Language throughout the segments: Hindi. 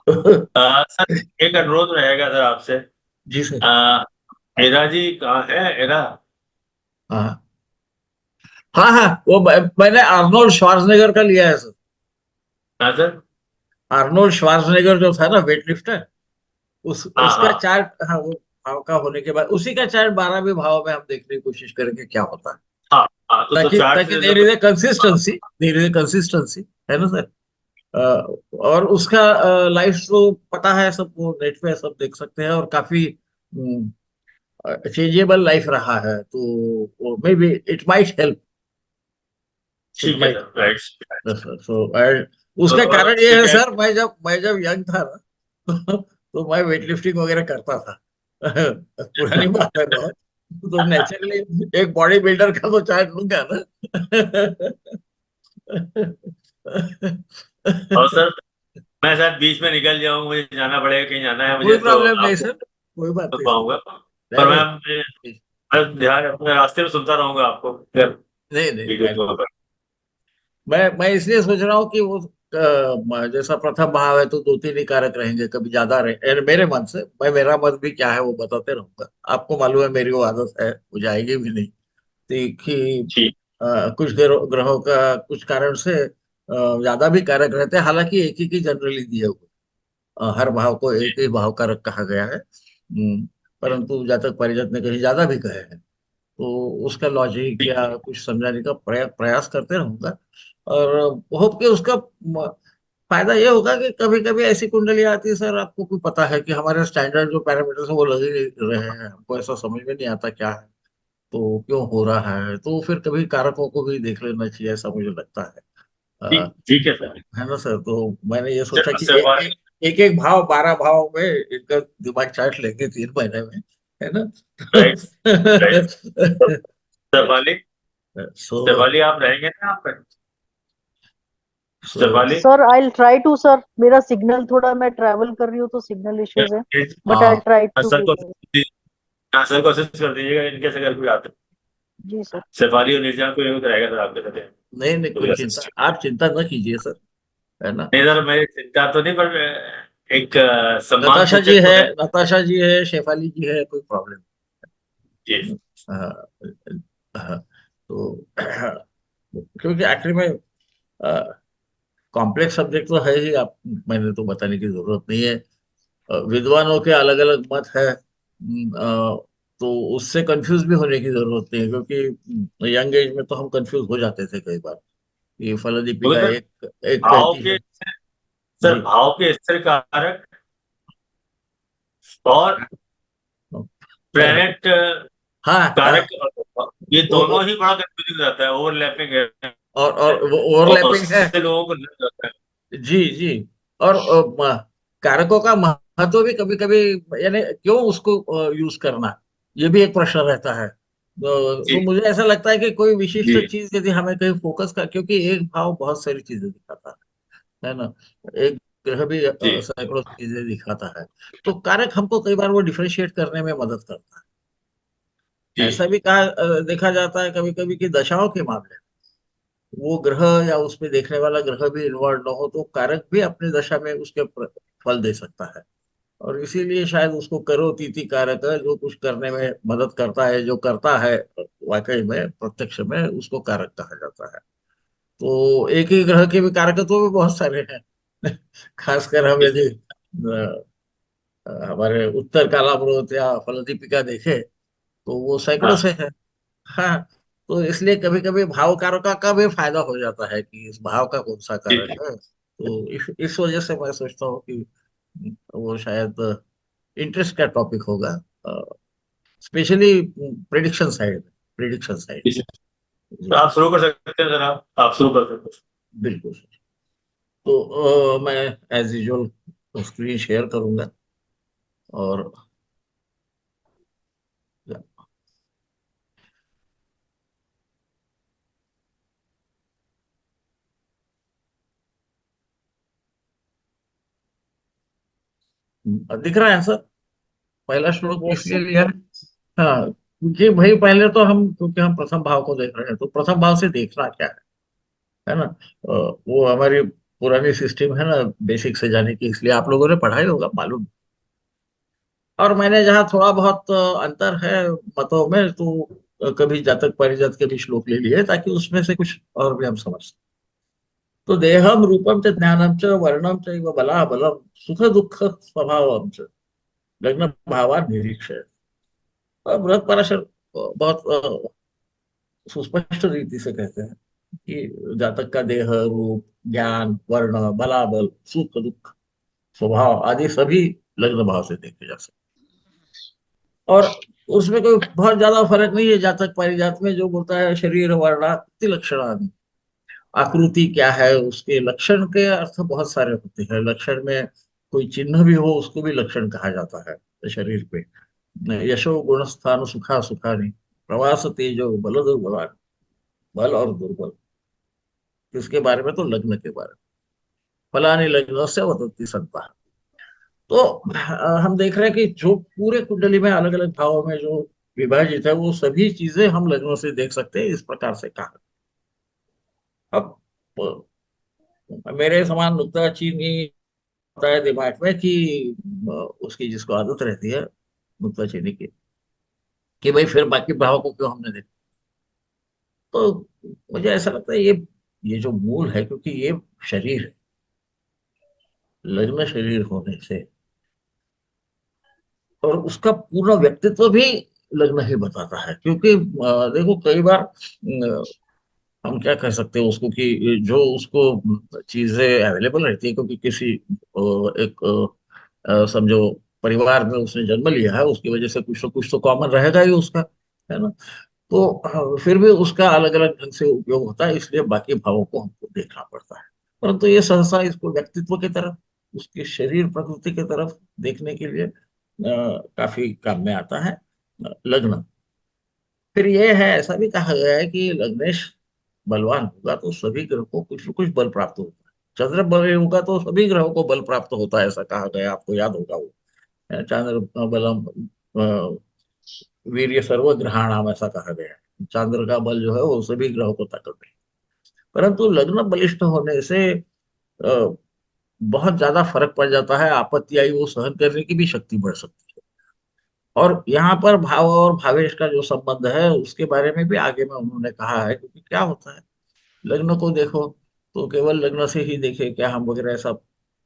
सर एक अनुरोध रहेगा सर आपसे। जी सर। आ, एरा जी कहाँ है एरा? हाँ हाँ हाँ, वो मैंने आर्नोल्ड श्वार्ज़नेगर का लिया है सर। हाँ सर। आर्नोल्ड श्वार्ज़नेगर जो था ना वेट लिफ्टर, हाँ उसका हाँ चार्ट, हाँ, वो भाव का होने के बाद उसी का चार्ट 12वें भाव में हम देखने की कोशिश करेंगे क्या होता है। हाँ हाँ, तो ताकि चार्ट ताकि से देर जब। Is a consistency, there is a consistency, है ना सर। और उसका लाइफ तो पता है सबको, नेट पे सब देख सकते हैं, और काफी चेंजेबल लाइफ रहा है, तो may be it might help. It ठीक है माइट। Sir, right. सो उसका तो कारण ये ये है क्या सर, मैं जब यंग था ना तो मैं वेट लिफ्टिंग वगैरह करता था। पुरानी बात है बहुत। तो नेचुरली एक बॉडी बिल्डर का तो चार्ट लूंगा ना। और सर, मैं शायद बीच में निकल जाऊंगा, मुझे जाना पड़ेगा, कहीं जाना है कोई मुझे, तो प्रॉब्लम नहीं आपको सर, कोई बात सुन नहीं सर। पाऊंगा। पर नहीं मैं ध्यान अपने रास्ते में सुनता रहूंगा आपको फिर नहीं नहीं, वीडियो के ऊपर। मैं इसलिए सोच रहा हूँ कि वो जैसा प्रथम भाव है तो दो तीन ही कारक रहेंगे, कभी ज्यादा रहे, यानी मेरे मन से, मैं मेरा मत भी क्या है वो बताते रहूंगा। आपको मालूम है मेरी वो आदत है, वो जाएगी भी नहीं। कि ठीक। कुछ ग्रहों का कुछ कारण से ज्यादा भी कारक रहते हैं, हालांकि एक ही की जनरली दिए हुए, हर भाव को एक ही भाव कारक कहा गया है। परंतु जातक पारिजात ने कहीं ज्यादा भी कहे हैं, तो उसका लॉजिक ठीक। या कुछ समझाने का प्रयास करते रहूंगा। और होप कि उसका फायदा ये होगा कि कभी कभी ऐसी कुंडलियां आती है सर, आपको कोई पता है कि हमारे स्टैंडर्ड जो पैरामीटर्स है वो लगे नहीं रहे हैं, हमको ऐसा समझ में नहीं आता क्या है, तो क्यों हो रहा है, तो फिर कभी कारकों को भी देख लेना चाहिए, ऐसा मुझे लगता है। ठीक ठीक है सर। है ना सर, तो मैंने ये सोचा कि सर, एक भाव 12 भाव में इनका दिमाग चाट लेंगे 3 महीने में, है ना। Right right. Shefali, so Shefali आप रहेंगे ना आप? So Shefali. Sir I will try to sir, मेरा सिग्नल थोड़ा, मैं ट्रैवल कर रही हूँ तो सिग्नल इश्यूज है, बट आई हाँ ट्राई टू सर बी को, देयर। हाँ सर कोशिश कर दीजिएगा, इनके से अगर कोई आते। जी सर। शेफाली और निर्जन को एक रहेगा सर आपके साथ। नहीं नहीं, तो कोई भी चिंता, assist। आप चिंता न कीजिए सर, है ना। नहीं सर, मेरी चिंता तो नहीं, पर एक सम्मान नताशा जी सूचक तो है, है। नताशा जी है, शेफाली जी है, कोई प्रॉब्लम जी। नहीं। हाँ हाँ, तो क्योंकि आखिर में कॉम्प्लेक्स सब्जेक्ट तो है ही, आप, मैंने तो बताने की जरूरत नहीं है। विद्वानों के अलग अलग मत है, तो उससे कंफ्यूज भी होने की जरूरत नहीं है, क्योंकि यंग एज में तो हम कंफ्यूज हो जाते थे कई बार, ये फलदीपिका क्योंकि सर एक एक भाव कहती के है। सर जी भाव के स्थिर कारक और प्लेनेट हाँ हाँ, कारक, ये वो दोनों ही बड़ा कंफ्यूजिंग रहता है, ओवरलैपिंग है। और वो और ओवरलैपिंग है। उससे लोगों को लग जाता है। जी जी। और कारकों का महत्व भी कभी कभी, यानी क्यों उसको यूज करना, ये भी एक प्रश्न रहता है। तो जी मुझे ऐसा लगता है कि कोई विशिष्ट जी चीज यदि हमें कहीं फोकस कर, क्योंकि एक भाव बहुत सारी चीजें दिखाता है ना, एक ग्रह भी जी सैकड़ों चीजें दिखाता है, तो कारक हमको कई बार वो डिफरेंशिएट करने में मदद करता जी है। ऐसा भी देखा जाता है कभी कभी कि दशाओं के मामले में वो ग्रह या उसमें देखने वाला ग्रह भी इन्वॉल्व न हो, तो कारक भी अपनी दशा में उसके फल दे सकता है। और इसीलिए शायद उसको करो तीति कारक है, जो कुछ करने में मदद करता है, जो करता है वाकई में प्रत्यक्ष में, उसको कारक कहा जाता है। तो एक ही ग्रह के भी कारकत्व भी बहुत सारे हैं। खासकर हम जी यदि हमारे उत्तर कालामृत या फलदीपिका देखे तो वो सैकड़ों हाँ से है। हाँ, तो इसलिए कभी कभी भाव कारकों का भी फायदा हो जाता है कि इस भाव का कौन सा जी कारक है, तो इस वजह से मैं सोचता हूँ कि वो शायद इंटरेस्ट का टॉपिक होगा, specially prediction side, prediction side. जी। तो जी आप शुरू कर सकते हैं सर, आप शुरू कर सकते हैं। बिल्कुल। तो मैं एज यूजुअल स्क्रीन शेयर करूंगा, और दिख रहा है आंसर। पहला श्लोक यस किसके सर। लिए है? हाँ, क्योंकि भाई पहले तो हम, क्योंकि हम प्रथम भाव को देख रहे हैं, तो प्रथम भाव से देखना क्या है ना। वो हमारी पुरानी सिस्टम है ना बेसिक से जाने की, इसलिए आप लोगों ने पढ़ा ही होगा, मालूम। और मैंने जहाँ थोड़ा बहुत अंतर है मतों में, तो कभी जातक पारिजात के भी श्लोक ले लिए ताकि उसमें से कुछ और भी हम समझ सकें। तो देहम रूपम च ज्ञानम च वर्णम च बला बलम सुख दुख स्वभावम च लग्न भावान निरीक्षय। और बृहद पराशर बहुत सुस्पष्ट रीति से कहते हैं कि जातक का देह, रूप, ज्ञान, वर्ण, बलाबल, सुख दुख, स्वभाव आदि सभी लग्न भाव से देखे जा सकते हैं। और उसमें कोई बहुत ज्यादा फर्क नहीं है जातक पारिजात में, जो बोलता है शरीर वर्णाकृति लक्षण, आकृति क्या है, उसके लक्षण के अर्थ बहुत सारे होते हैं। लक्षण में कोई चिन्ह भी हो उसको भी लक्षण कहा जाता है शरीर पे। यशो गुण स्थान सुखा सुखानी प्रवास तेजो बल दुर्बल, बल और दुर्बल, किसके बारे में, तो लग्न के बारे में। फलानी लग्न से वदति संता। तो हम देख रहे हैं कि जो पूरे कुंडली में अलग अलग भावों में जो विभाजित है, वो सभी चीजें हम लग्नों से देख सकते हैं, इस प्रकार से कहा। अब मेरे समान नुक्ताचीनी होता है दिमाग में कि उसकी जिसको आदत रहती है नुक्ताचीनी की, कि भाई फिर बाकी भाव को क्यों हमने देखा। तो मुझे ऐसा लगता है ये जो मूल है, क्योंकि ये शरीर है, लग्न शरीर होने से, और उसका पूर्ण व्यक्तित्व भी लग्न ही बताता है। क्योंकि देखो कई बार हम क्या कह सकते हैं उसको कि जो उसको चीजें अवेलेबल रहती है, क्योंकि किसी एक समझो परिवार में उसने जन्म लिया है, उसकी वजह से कुछ तो कॉमन रहेगा ही उसका, है ना। तो फिर भी उसका अलग अलग ढंग से उपयोग होता है, इसलिए बाकी भावों को हमको देखना पड़ता है। परंतु ये सहसा इसको व्यक्तित्व की तरफ, उसके शरीर प्रकृति की तरफ देखने के लिए काफी काम में आता है लग्न। फिर ये है, ऐसा भी कहा गया है कि लग्नेश बलवान होगा तो सभी ग्रह को कुछ न कुछ बल प्राप्त होता है। चंद्र बल होगा तो सभी ग्रहों को बल प्राप्त होता है, ऐसा कहा गया, आपको याद होगा वो। चंद्र बलम वीर्य सर्वग्रहाणाम, ऐसा कहा गया है। चंद्र का बल जो है वो सभी ग्रहों को ताकत है। परंतु लग्न बलिष्ठ होने से बहुत ज्यादा फर्क पड़ जाता है, आपत्ति आई वो सहन करने की भी शक्ति बढ़ सकती है। और यहाँ पर भाव और भावेश का जो संबंध है उसके बारे में भी आगे में उन्होंने कहा है। क्योंकि क्या होता है, लग्न को देखो तो केवल लग्न से ही देखे क्या हम वगैरह, ऐसा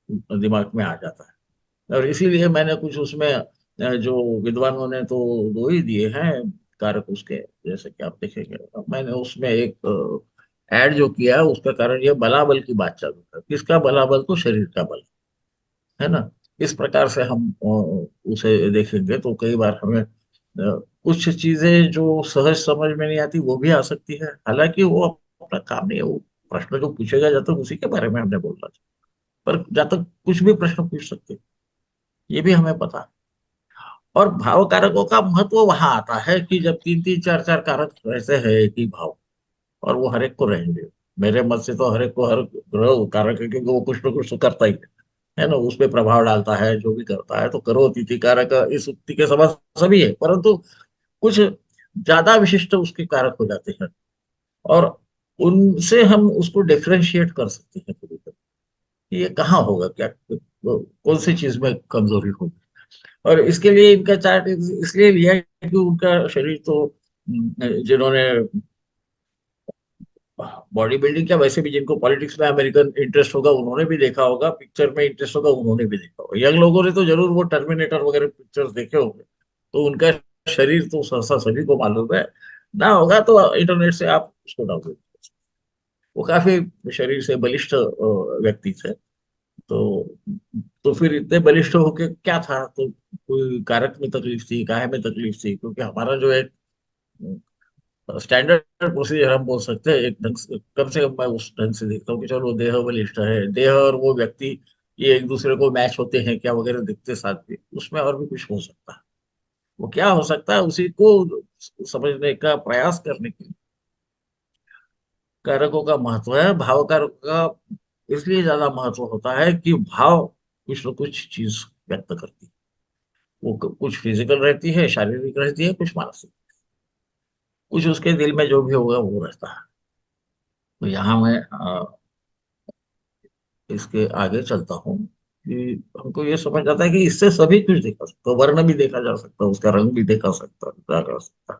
दिमाग में आ जाता है। और इसीलिए मैंने कुछ उसमें जो विद्वानों ने तो दो ही दिए हैं कारक उसके, जैसे कि आप देखेंगे। अब मैंने उसमें एक ऐड जो किया है उसका कारण ये बलाबल की बात चालू है। किसका बलाबल, तो शरीर का बल, है ना। इस प्रकार से हम उसे देखेंगे तो कई बार हमें कुछ चीजें जो सहज समझ में नहीं आती वो भी आ सकती है। हालांकि वो अपना काम नहीं है, वो प्रश्न जो पूछेगा जातक उसी के बारे में हमने बोलना था। पर जातक कुछ भी प्रश्न पूछ सकते हैं, ये भी हमें पता है। और भाव कारकों का महत्व वहां आता है कि जब तीन तीन चार चार कारक रहते हैं एक ही भाव, और वो हर एक को रहेंगे। मेरे मत से तो हर एक को हर ग्रह कारक है, क्योंकि वो कुछ ना कुछ तो करता ही है ना, उस पर प्रभाव डालता है, जो भी करता है। तो करो तिथि कारक इस उक्ति के समान सभी है, परंतु कुछ ज्यादा विशिष्ट उसके कारक हो जाते हैं, और उनसे हम उसको डिफरेंशिएट कर सकते हैं कभी कभी कि ये कहाँ होगा, क्या कौन सी चीज में कमजोरी होगी। और इसके लिए इनका चार्ट इसलिए लिया है कि उनका शरीर तो जिन्होंने बॉडी बिल्डिंग क्या, वैसे भी जिनको पॉलिटिक्स में अमेरिकन इंटरेस्ट होगा उन्होंने भी देखा होगा, पिक्चर में इंटरेस्ट होगा उन्होंने भी देखा होगा। यंग लोगों ने तो जरूर वो टर्मिनेटर वगैरह पिक्चर्स देखे होंगे, तो उनका शरीर तो सहसा सभी को मालूम है। ना होगा तो इंटरनेट से आप उसको डाउनलोड, वो काफी शरीर से बलिष्ठ व्यक्ति थे। तो फिर इतने बलिष्ठ होके क्या था, तो कोई कारक में तकलीफ थी, काहे में तकलीफ थी, क्योंकि हमारा जो एक स्टैंडर्ड प्रोसीजर हम बोल सकते हैं एक ढंग से, कम से कम मैं उस ढंग से देखता हूँ कि चलो देह बलिष्ठ है, देह और वो व्यक्ति ये एक दूसरे को मैच होते हैं क्या वगैरह, दिखते साथ भी, उसमें और भी कुछ हो सकता है। वो क्या हो सकता है उसी को समझने का प्रयास करने के लिए कारकों का महत्व है। भाव कारकों का इसलिए ज्यादा महत्व होता है कि भाव कुछ न कुछ चीज व्यक्त करती है। वो कुछ फिजिकल रहती है, शारीरिक रहती है, कुछ मानसिक, कुछ उसके दिल में जो भी होगा वो रहता है। तो यहाँ मैं इसके आगे चलता हूँ कि हमको ये समझ आता है कि इससे सभी कुछ देखा सकता है, वर्ण भी देखा जा सकता है, उसका रंग भी देखा सकता है, देखा जा सकता है।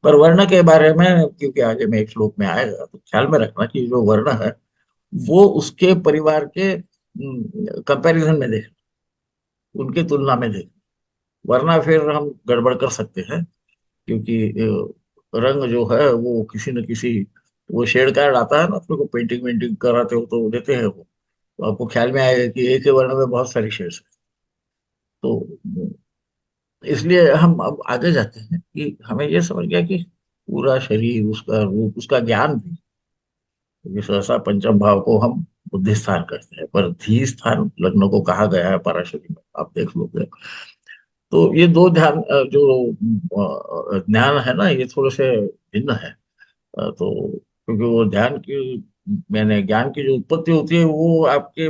पर वर्ण के बारे में, क्योंकि आगे में एक श्लोक में आएगा, तो ख्याल में रखना कि जो वर्ण है वो उसके परिवार के कंपैरिजन में देख, उनकी तुलना में देख, वरना फिर हम गड़बड़ कर सकते हैं। क्योंकि रंग जो है वो किसी न किसी, वो शेड कार्ड आता है ना, अपने को पेंटिंग वेंटिंग कराते हो तो देते हैं वो, तो आपको ख्याल में आएगा कि एक ही वर्ण में बहुत सारी शेड्स हैं। तो इसलिए हम अब आगे जाते हैं कि हमें ये समझ गया कि पूरा शरीर, उसका रूप, उसका ज्ञान भी, क्योंकि सहसा पंचम भाव को हम बुद्धि स्थान करते हैं, पर धी स्थान लग्न को कहा गया है पराशरी में, आप देख लोगे। तो ये दो ध्यान जो ज्ञान है ना, ये थोड़े से भिन्न है। तो क्योंकि वो ध्यान की, मैंने ज्ञान की जो उत्पत्ति होती है वो आपके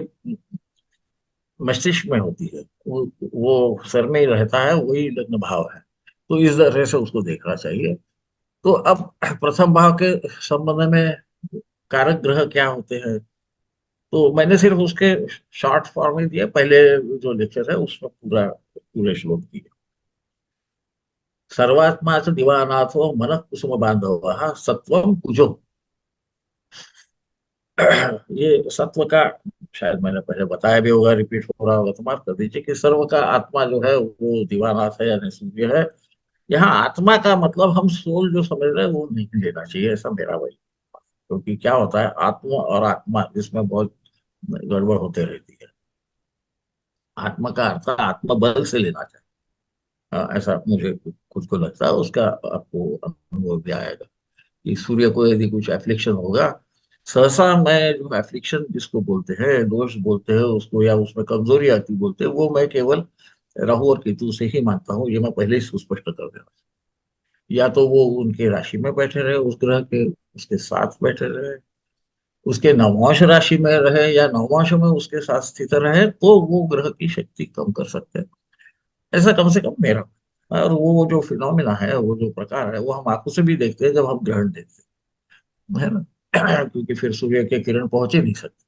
मस्तिष्क में होती है, वो सर में ही रहता है, वही लग्न भाव है। तो इस तरह से उसको देखना चाहिए। तो अब प्रथम भाव के संबंध में कारक ग्रह क्या होते हैं, तो मैंने सिर्फ उसके शॉर्ट फॉर्म ही दिया, पहले जो लेक्चर है उसमें पूरा पूरे श्लोक दिए। सर्वात्मा च दिवानाथो मन कुसुम बांधव सत्वम कुजो। ये सत्व का, शायद मैंने पहले बताया भी होगा, रिपीट हो रहा होगा तो माफ कर दीजिए, कि सर्व का आत्मा जो है वो दीवानाथ है, यानी सूर्य है। यहाँ आत्मा का मतलब हम सोल जो समझ रहे हैं वो नहीं लेना चाहिए, ऐसा मेरा वही। क्योंकि क्या होता है, आत्मा और आत्मा इसमें बहुत गड़बड़ होते रहती है। आत्मा का अर्थ आत्मबल से लेना चाहिए। ऐसा मुझे खुद को लगता है, उसका आपको अनुभव भी आएगा कि सूर्य को यदि कुछ एफ्लिक्शन होगा, सहसा मैं जो एफ्लिक्शन जिसको बोलते हैं, दोष बोलते हैं उसको, या उसमें कमजोरी आती बोलते हैं, वो मैं केवल राहु और केतु से ही मानता हूँ। ये मैं पहले ही सुस्पष्ट कर देना, या तो वो उनके राशि में बैठे रहे, उस ग्रह के उसके साथ बैठे रहे, उसके नवमांश राशि में रहे, या नवमांश में उसके साथ स्थित रहे, तो वो ग्रह की शक्ति कम कर सकते हैं। ऐसा कम से कम मेरा। और वो जो फिनोमिना है, वो जो प्रकार है, वो हम आंखों से भी देखते हैं जब हम ग्रहण देखते हैं, है ना। क्योंकि फिर सूर्य के किरण पहुंच ही नहीं सकते।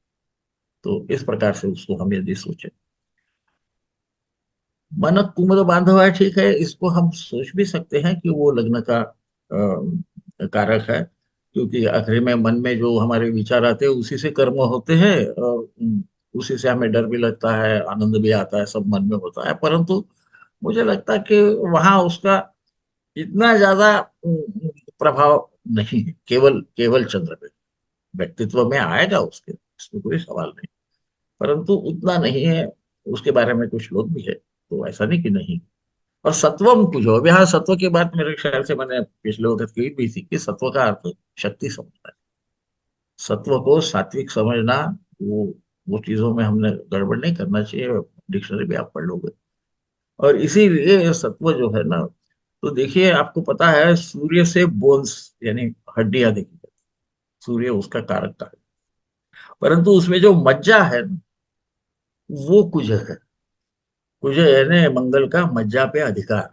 तो इस प्रकार से उसको हम यदि सोचे, मन कुमुद बांधव है, ठीक है, इसको हम सोच भी सकते हैं कि वो लग्न का कारक है। क्योंकि आखिरी में मन में जो हमारे विचार आते हैं उसी से कर्म होते हैं, और उसी से हमें डर भी लगता है, आनंद भी आता है, सब मन में होता है। परंतु मुझे लगता है कि वहां उसका इतना ज्यादा प्रभाव नहीं है, केवल केवल चंद्र पे। व्यक्तित्व में आएगा उसके, इसमें कोई सवाल नहीं, परंतु उतना नहीं है। उसके बारे में कुछ लोग भी है, तो ऐसा नहीं कि नहीं। और सत्वम कुछ हो, यहाँ सत्व की बात मेरे ख्याल से मैंने पिछले वक्त कही भी थी, कि सत्व का अर्थ शक्ति समझना है। सत्व को सात्विक समझना, वो वो चीजों में हमने गड़बड़ नहीं करना चाहिए। डिक्शनरी भी आप पढ़ लोगे। और इसीलिए सत्व जो है ना, तो देखिए आपको पता है, सूर्य से बोन्स यानी हड्डियां देखी जाती हैं। सूर्य उसका कारक का है, परंतु उसमें जो मज्जा है ना, वो कुछ है। कुछ यानी मंगल का मज्जा पे अधिकार।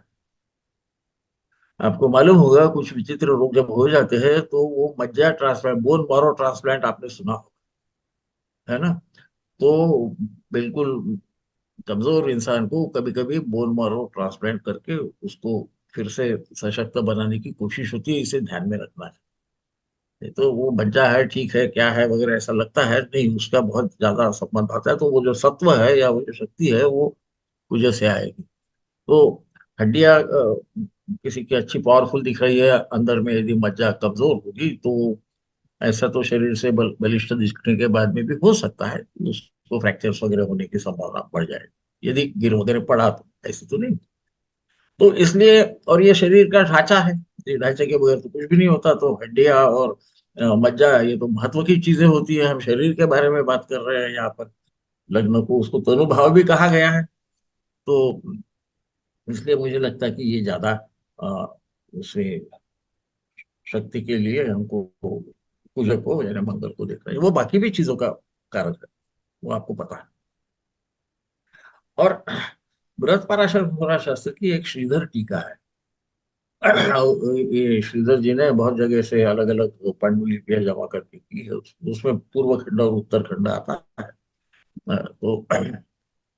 आपको मालूम होगा, कुछ विचित्र रोग जब हो जाते हैं तो वो मज्जा ट्रांसप्लांट, बोन मारो ट्रांसप्लांट आपने सुना होगा, है ना। तो बिल्कुल कमजोर इंसान को कभी कभी बोन मारो ट्रांसप्लांट करके उसको फिर से सशक्त बनाने की कोशिश होती है, इसे ध्यान में रखना है। नहीं तो वो बच्चा है, ठीक है, क्या है वगैरह, ऐसा लगता है, नहीं, उसका बहुत ज्यादा संबंध आता है। तो वो जो सत्व है या वो जो शक्ति है, वो कुछ से आएगी। तो हड्डियां किसी की अच्छी पावरफुल दिख रही है, अंदर में यदि मज्जा कमजोर होगी तो ऐसा तो शरीर से बलिष्ठ दिखने के बाद में भी हो सकता है कि उसको फ्रैक्चर्स वगैरह होने की संभावना बढ़ जाए, यदि गिर वगैरह पड़ा तो। ऐसे तो नहीं। तो इसलिए, और ये शरीर का ढांचा है, ये ढांचे के बगैर तो कुछ भी नहीं होता। तो हड्डियां और मज्जा, ये तो महत्व की चीजें होती है। हम शरीर के बारे में बात कर रहे हैं यहाँ पर। लग्न को उसको तनुभाव भी कहा गया है। तो इसलिए मुझे लगता है कि ये ज्यादा अ, उसे शक्ति के लिए हमको कुजल को यानी मंगल को देखना है। वो बाकी भी चीजों का कारक है, वो आपको पता है। और बृहद पराशर शास्त्र की एक श्रीधर टीका है। ये श्रीधर जी ने बहुत जगह से अलग अलग पांडुलिपियां जमा करके की है। उसमें पूर्व खंड और उत्तर खंड आता है। तो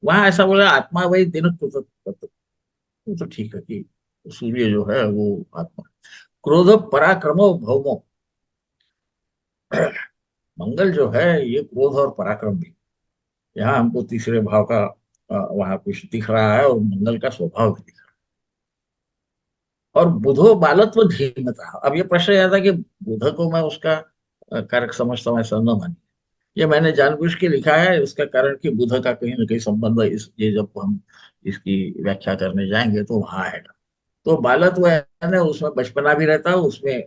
वहां ऐसा बोला आत्मा वही दिन वो तो ठीक है कि सूर्य जो है वो आत्मा। क्रोध पराक्रमो भौमो, मंगल जो है ये क्रोध और पराक्रम भी। यहाँ हमको तीसरे भाव का वहां कुछ दिख रहा है, और मंगल का स्वभाव भी दिख रहा है। और बुधो बालत्व धीमता, अब ये प्रश्न यह था कि बुध को मैं उसका कारक समझता हूँ, ऐसा न मानिए। ये मैंने जानबूझ के लिखा है, उसका कारण कि बुध का कहीं ना कहीं संबंध इस ये जब हम इसकी व्याख्या करने जाएंगे तो वहां आएगा। तो बालत्व है ना, उसमें बचपना भी रहता है, उसमें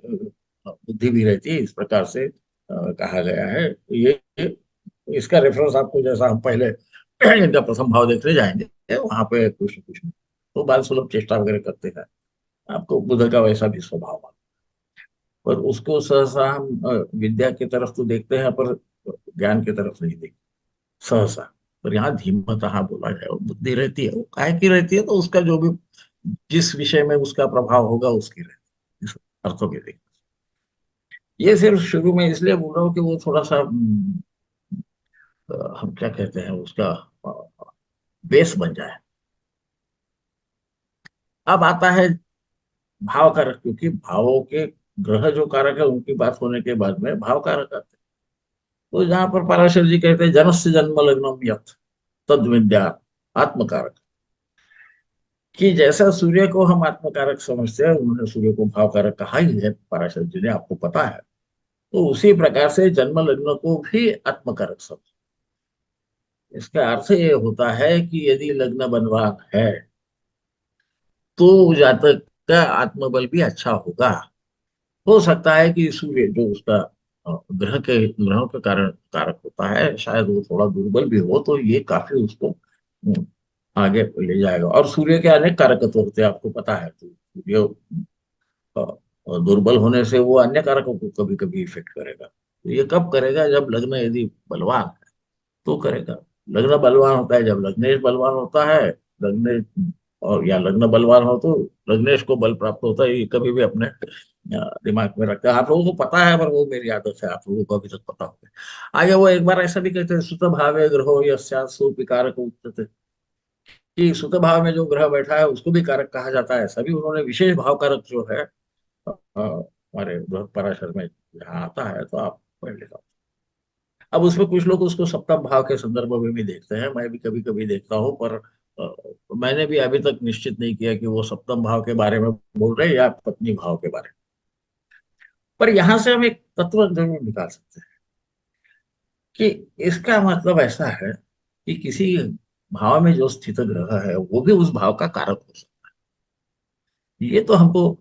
बुद्धि भी रहती है, इस प्रकार से कहा गया है। ये इसका रेफरेंस आपको, जैसा हम पहले इनका प्रथम भाव देखने जाएंगे वहां पे कुछ न कुछ तो बाल सुलभ चेष्टा वगैरह करते हैं, आपको बुध का वैसा भी स्वभाव है। पर उसको सहसा हम विद्या की तरफ तो देखते हैं, पर ज्ञान की तरफ नहीं देखते सहसा। पर यहाँ धीमता बोला जाए, और बुद्धि रहती है, वो काहे की रहती है, तो उसका जो भी जिस विषय में उसका प्रभाव होगा उसकी रहती है, इस अर्थों के देख। ये सिर्फ शुरू में इसलिए बोल रहा हूँ कि वो थोड़ा सा हम क्या कहते हैं उसका बेस बन जाए। अब आता है भाव कारक, क्योंकि भावों के ग्रह जो कारक है उनकी बात होने के बाद में भाव कारक आते हैं। तो जहां पर पराशर जी कहते हैं जनस्य जन्म लग्नम यथ तद विद्या आत्मकारक, कि जैसा सूर्य को हम आत्मकारक समझते हैं, उन्होंने सूर्य को भाव कारक कहा ही है पराशर जी ने, आपको पता है। तो उसी प्रकार से जन्म लग्न को भी आत्मकारक समझ। इसका अर्थ ये होता है कि यदि लग्न बलवान है तो जातक का आत्मबल भी अच्छा होगा। हो सकता है कि सूर्य जो उसका ग्रहों के कारण कारक होता है, शायद वो थोड़ा दुर्बल भी हो, तो ये काफी उसको आगे ले जाएगा। और सूर्य के अनेक कारकत्व होते हैं, आपको पता है। तो सूर्य दुर्बल होने से वो अन्य कारकों को कभी कभी इफेक्ट करेगा। तो ये कब करेगा, जब लग्न यदि बलवान है तो करेगा। लग्न बलवान होता है जब लग्नेश बलवान होता है, लग्नेश और या लग्न बलवान हो तो लग्नेश को बल प्राप्त होता है। ये कभी भी अपने दिमाग में रखते हैं। आप लोगों को पता है, पर वो मेरी आदत है, आप लोगों को अभी तक पता होगा। आगे वो एक बार ऐसा भी कहते हैं, सुत भावे ग्रहो यस्यात् सुविकारक उच्यते, कि सुत भाव में जो ग्रह बैठा है उसको भी कारक कहा जाता है। सभी उन्होंने विशेष भाव कारक जो है हमारे बृहद पराशर में यहाँ आता है, तो आप पढ़ लेगा। अब उसमें कुछ लोग उसको सप्तम भाव के संदर्भ में भी देखते हैं, मैं भी कभी कभी देखता हूँ, पर मैंने भी अभी तक निश्चित नहीं किया कि वो सप्तम भाव के बारे में बोल रहे हैं या पत्नी भाव के बारे में। पर यहां से हम एक तत्व जरूर निकाल सकते हैं कि इसका मतलब ऐसा है कि किसी भाव में जो स्थित ग्रह है वो भी उस भाव का कारक हो सकता है। ये तो हमको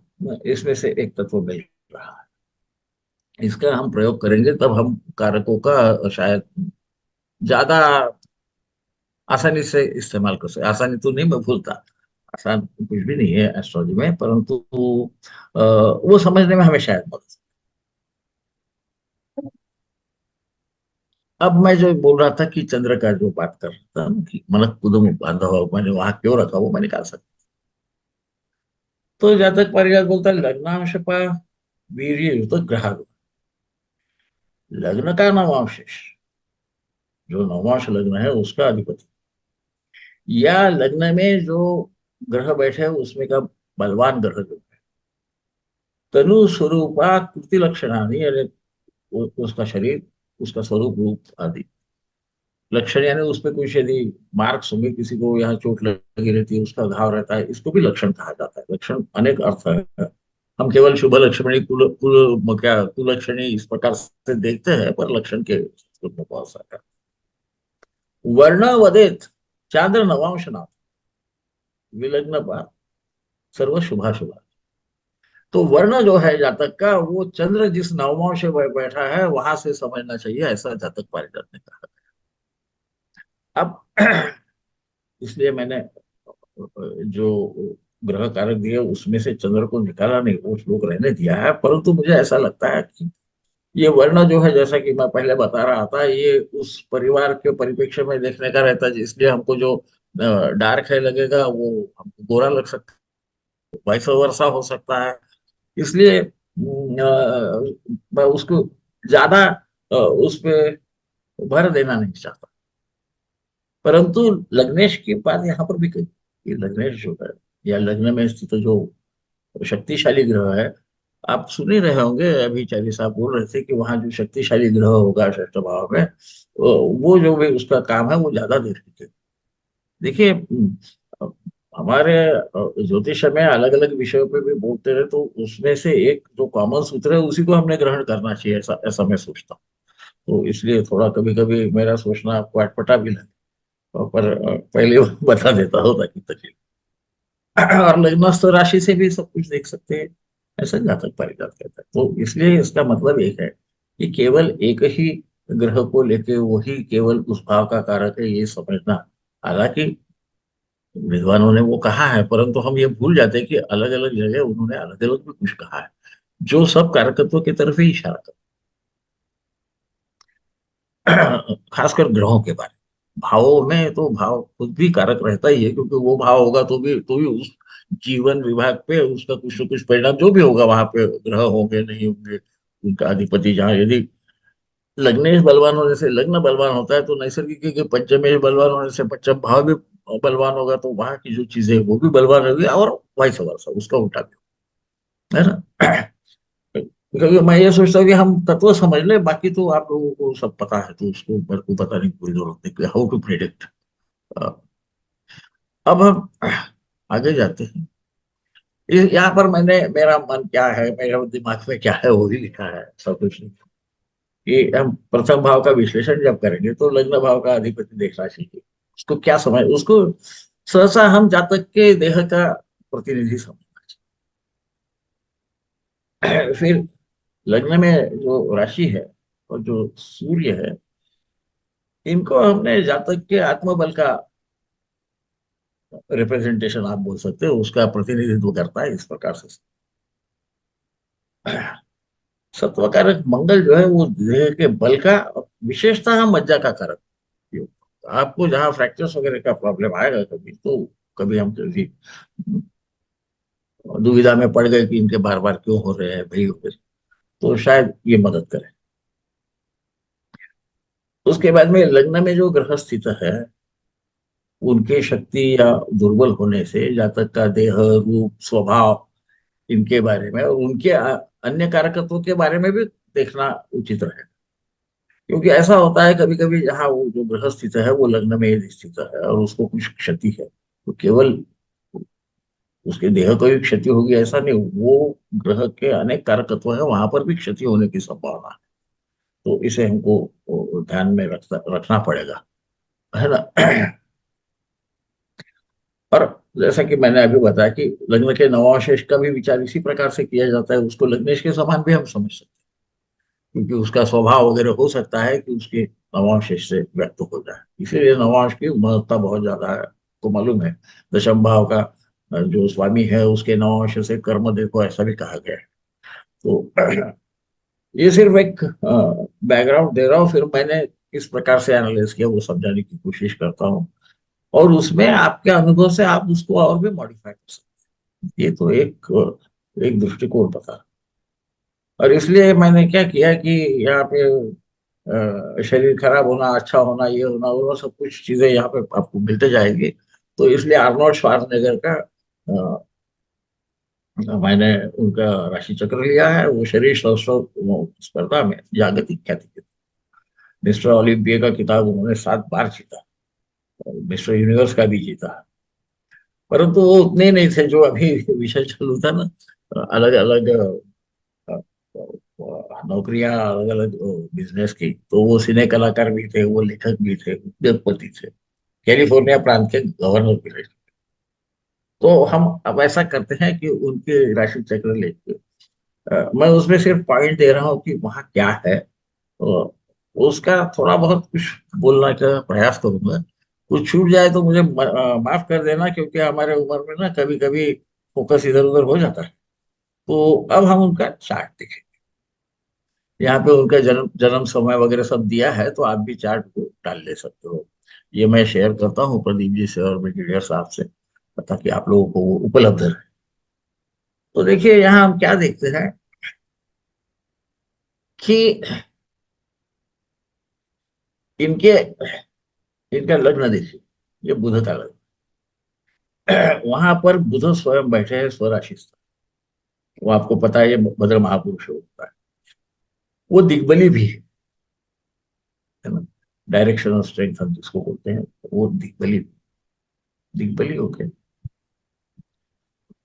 इसमें से एक तत्व मिल रहा है। इसका हम प्रयोग करेंगे तब हम कारकों का शायद ज्यादा आसानी से इस्तेमाल कर सकते। आसानी तो नहीं, मैं भूलता, आसान तो कुछ भी नहीं है एस्ट्रोलॉजी में, परंतु वो समझने में हमें शायद मदद। अब मैं जो बोल रहा था कि चंद्र का जो बात कर रहा था ना, कि मनक कुदम बांधव मैंने वहां क्यों रखा, वो मैं निकाल सकता। तो जहां तक परिजात बोलता है लग्नांश पा वीर्य युत ग्रह, लग्न का नवांश, जो नवांश लग्न है उसका अधिपति, या लग्न में जो ग्रह बैठे उसमें का बलवान ग्रह जो है, तनु स्वरूपा कृति लक्षणानि, यानी उसका शरीर, उसका स्वरूप रूप आदि लक्षण, यानी उस पर कुछ यदि मार्क्स होंगे, किसी को यहाँ चोट लगी रहती है, उसका घाव रहता है, इसको भी लक्षण कहा जाता है। लक्षण अनेक अर्थ है। हम केवल शुभ लक्ष्मणी क्या कुलक्षणी इस प्रकार से देखते हैं, पर लक्षण के संस्कृत में बहुत सारे वर्ण वदेत चांद्र नवांश नाथ विलग्न पार सर्व शुभाशुभ। तो वर्ण जो है जातक का, वो चंद्र जिस नवमांश में बैठा है वहां से समझना चाहिए, ऐसा जातक पारिजात ने कहा। अब इसलिए मैंने जो ग्रह कारक दिए उसमें से चंद्र को निकाला नहीं, वो श्लोक रहने दिया है। परंतु मुझे ऐसा लगता है कि ये वर्ण जो है, जैसा कि मैं पहले बता रहा था, ये उस परिवार के परिप्रेक्ष्य में देखने का रहता है। इसलिए हमको जो डार्क है लगेगा वो हमको गोरा लग सकता है, वाइस वर्सा हो सकता है। इसलिए मैं उसको ज्यादा उस पे भर देना नहीं चाहता। परंतु लग्नेश की बात यहाँ पर भी कही कि लग्नेश जो है या लग्न में स्थित जो शक्तिशाली ग्रह है, आप सुन ही रहे होंगे, अभी चार्य साहब बोल रहे थे कि वहां जो शक्तिशाली ग्रह होगा षष्ठ भाव में, वो जो भी उसका काम है वो ज्यादा देर टिके। देखिए, हमारे ज्योतिष में अलग अलग विषयों पे भी बोलते रहे, तो उसमें से एक जो कॉमन सूत्र है उसी को हमने ग्रहण करना चाहिए, ऐसा ऐसा मैं सोचता हूँ। तो इसलिए थोड़ा कभी कभी मेरा सोचना आपको अटपटा भी लगे, पर पहले बता देता हूँ ताकि तकलीफ। और लग्नस्थ राशि से भी सब कुछ देख सकते हैं, ऐसा जातक पारिजात कहता है। तो इसलिए इसका मतलब एक है कि केवल एक ही ग्रह को लेके वही केवल उस भाव का कारक है, ये समझना। हालांकि विद्वानों ने वो कहा है, परंतु हम ये भूल जाते हैं कि अलग अलग जगह उन्होंने अलग अलग भी कुछ कहा है, जो सब कारकत्व की तरफ ही इशारा करता। खासकर ग्रहों के बारे में। भावों में तो भाव खुद भी कारक रहता ही है, क्योंकि वो भाव होगा तो भी उस जीवन विभाग पे उसका कुछ न कुछ परिणाम जो भी होगा, वहां पे ग्रह होंगे नहीं होंगे, उनका अधिपति जहाँ यदि लग्नेश बलवान होने से लग्न बलवान होता है, तो नैसर्गिक है कि पंचमेश बलवान होने से पंचम भाव भी बलवान होगा, तो वहां की जो चीजें हैं, वो भी बलवान होगी, और वाइस वर्सा उसका उल्टा भी है ना। क्योंकि मैं ये सोचता हूँ कि हम तत्व समझ ले, बाकी तो आप लोगों को सब पता है, तो उसको मेरे को बताने की कोई जरूरत नहीं कि हाउ टू प्रिडिक्ट। अब हम आगे जाते हैं। यहाँ पर मैंने, मेरा मन क्या है, मेरे दिमाग में क्या है, वो ही लिखा है, सब कुछ नहीं। कि हम प्रथम भाव का विश्लेषण जब करेंगे तो लग्न भाव का अधिपति देखना चाहिए। उसको क्या समझ, उसको सहसा हम जातक के देह का प्रतिनिधि समझना चाहिए। फिर लग्न में जो राशि है और जो सूर्य है, इनको हमने जातक के आत्मबल का रिप्रेजेंटेशन आप बोल सकते हो, उसका प्रतिनिधित्व करता है इस प्रकार से। सत्व कारक मंगल जो है वो देह के बल का, विशेषतः मज्जा का कारक योग। आपको जहाँ फ्रैक्चर्स वगैरह का प्रॉब्लम आएगा कभी, तो कभी हम किसी दुविधा में पड़ गए कि इनके बार बार क्यों हो रहे हैं भाई वगैरह, तो शायद ये मदद करे। उसके बाद में लग्न में जो ग्रह स्थित है, उनके शक्ति या दुर्बल होने से जातक का देह, रूप, स्वभाव, इनके बारे में और उनके अन्य कारकत्वों के बारे में भी देखना उचित रहे। क्योंकि ऐसा होता है कभी कभी, जहाँ वो जो ग्रह स्थित है वो लग्न में यदि स्थित है और उसको कुछ क्षति है, तो केवल उसके देह को भी क्षति होगी ऐसा नहीं, वो ग्रह के अनेक कारकत्व है, वहां पर भी क्षति होने की संभावना है। तो इसे हमको ध्यान में रखना पड़ेगा, है ना। और जैसा कि मैंने अभी बताया कि लग्न के नवावशेष का भी विचार इसी प्रकार से किया जाता है, उसको लग्नेश के समान भी हम समझ सकते हैं, क्योंकि उसका स्वभाव वगैरह हो सकता है कि उसके नवांश से व्यक्त हो जाए, इसीलिए नवांश की महत्ता बहुत ज्यादा है। तो मालूम है, दशम भाव का जो स्वामी है उसके नवांश से कर्म देखो, ऐसा भी कहा गया है। तो ये सिर्फ एक बैकग्राउंड दे रहा हूँ, फिर मैंने किस प्रकार से एनालाइज किया वो समझाने की कोशिश करता हूँ, और उसमें आपके अनुभव से आप उसको और भी मॉडिफाई कर सकते हैं। ये तो एक दृष्टिकोण बता। और इसलिए मैंने क्या किया कि यहाँ पे शरीर खराब होना, अच्छा होना, ये होना, वो सब कुछ चीजें यहाँ पे आपको मिलते जाएंगी। तो इसलिए आर्नोल्ड श्वार्ज़नेगर का मैंने उनका राशि चक्र लिया है। वो शरीर शास्त्र स्पर्धा में जागतिक ख्याति के मिस्टर ओलंपिया का खिताब उन्होंने 7 बार जीता, और मिस्टर यूनिवर्स का भी जीता। परंतु वो उतने नहीं थे जो अभी विषय चालू था ना, अलग अलग नौकरियां, अलग अलग बिजनेस की, तो वो सिने कलाकार भी थे, वो लेखक भी थे, उद्योगपति थे, कैलिफोर्निया प्रांत के गवर्नर भी रहे। तो हम अब ऐसा करते हैं कि उनके राशि चक्र लेके मैं उसमें सिर्फ पॉइंट दे रहा हूँ कि वहाँ क्या है, तो उसका थोड़ा बहुत कुछ बोलने का प्रयास करूंगा। कुछ छूट जाए तो मुझे माफ कर देना, क्योंकि हमारे उम्र में ना कभी कभी फोकस इधर उधर हो जाता है। तो अब हम उनका चार्ट देखें। यहाँ पे उनका जन्म जन्म समय वगैरह सब दिया है, तो आप भी चार्ट को डाल ले सकते हो। ये मैं शेयर करता हूँ प्रदीप जी से और ब्रिगेडियर साहब से, ताकि आप लोगों को वो उपलब्ध रहे। तो देखिए, यहाँ हम क्या देखते हैं कि इनके इनका लग्न देखिए, ये बुध का लग्न। वहां पर बुध स्वयं बैठे हैं स्वराशि स्थान। वो आपको पता है, ये भद्र महापुरुष होता है। वो दिग्बली भी है ना, डायरेक्शन ऑफ स्ट्रेंथ हम जिसको बोलते हैं, वो दिग्बली, दिग्बली होके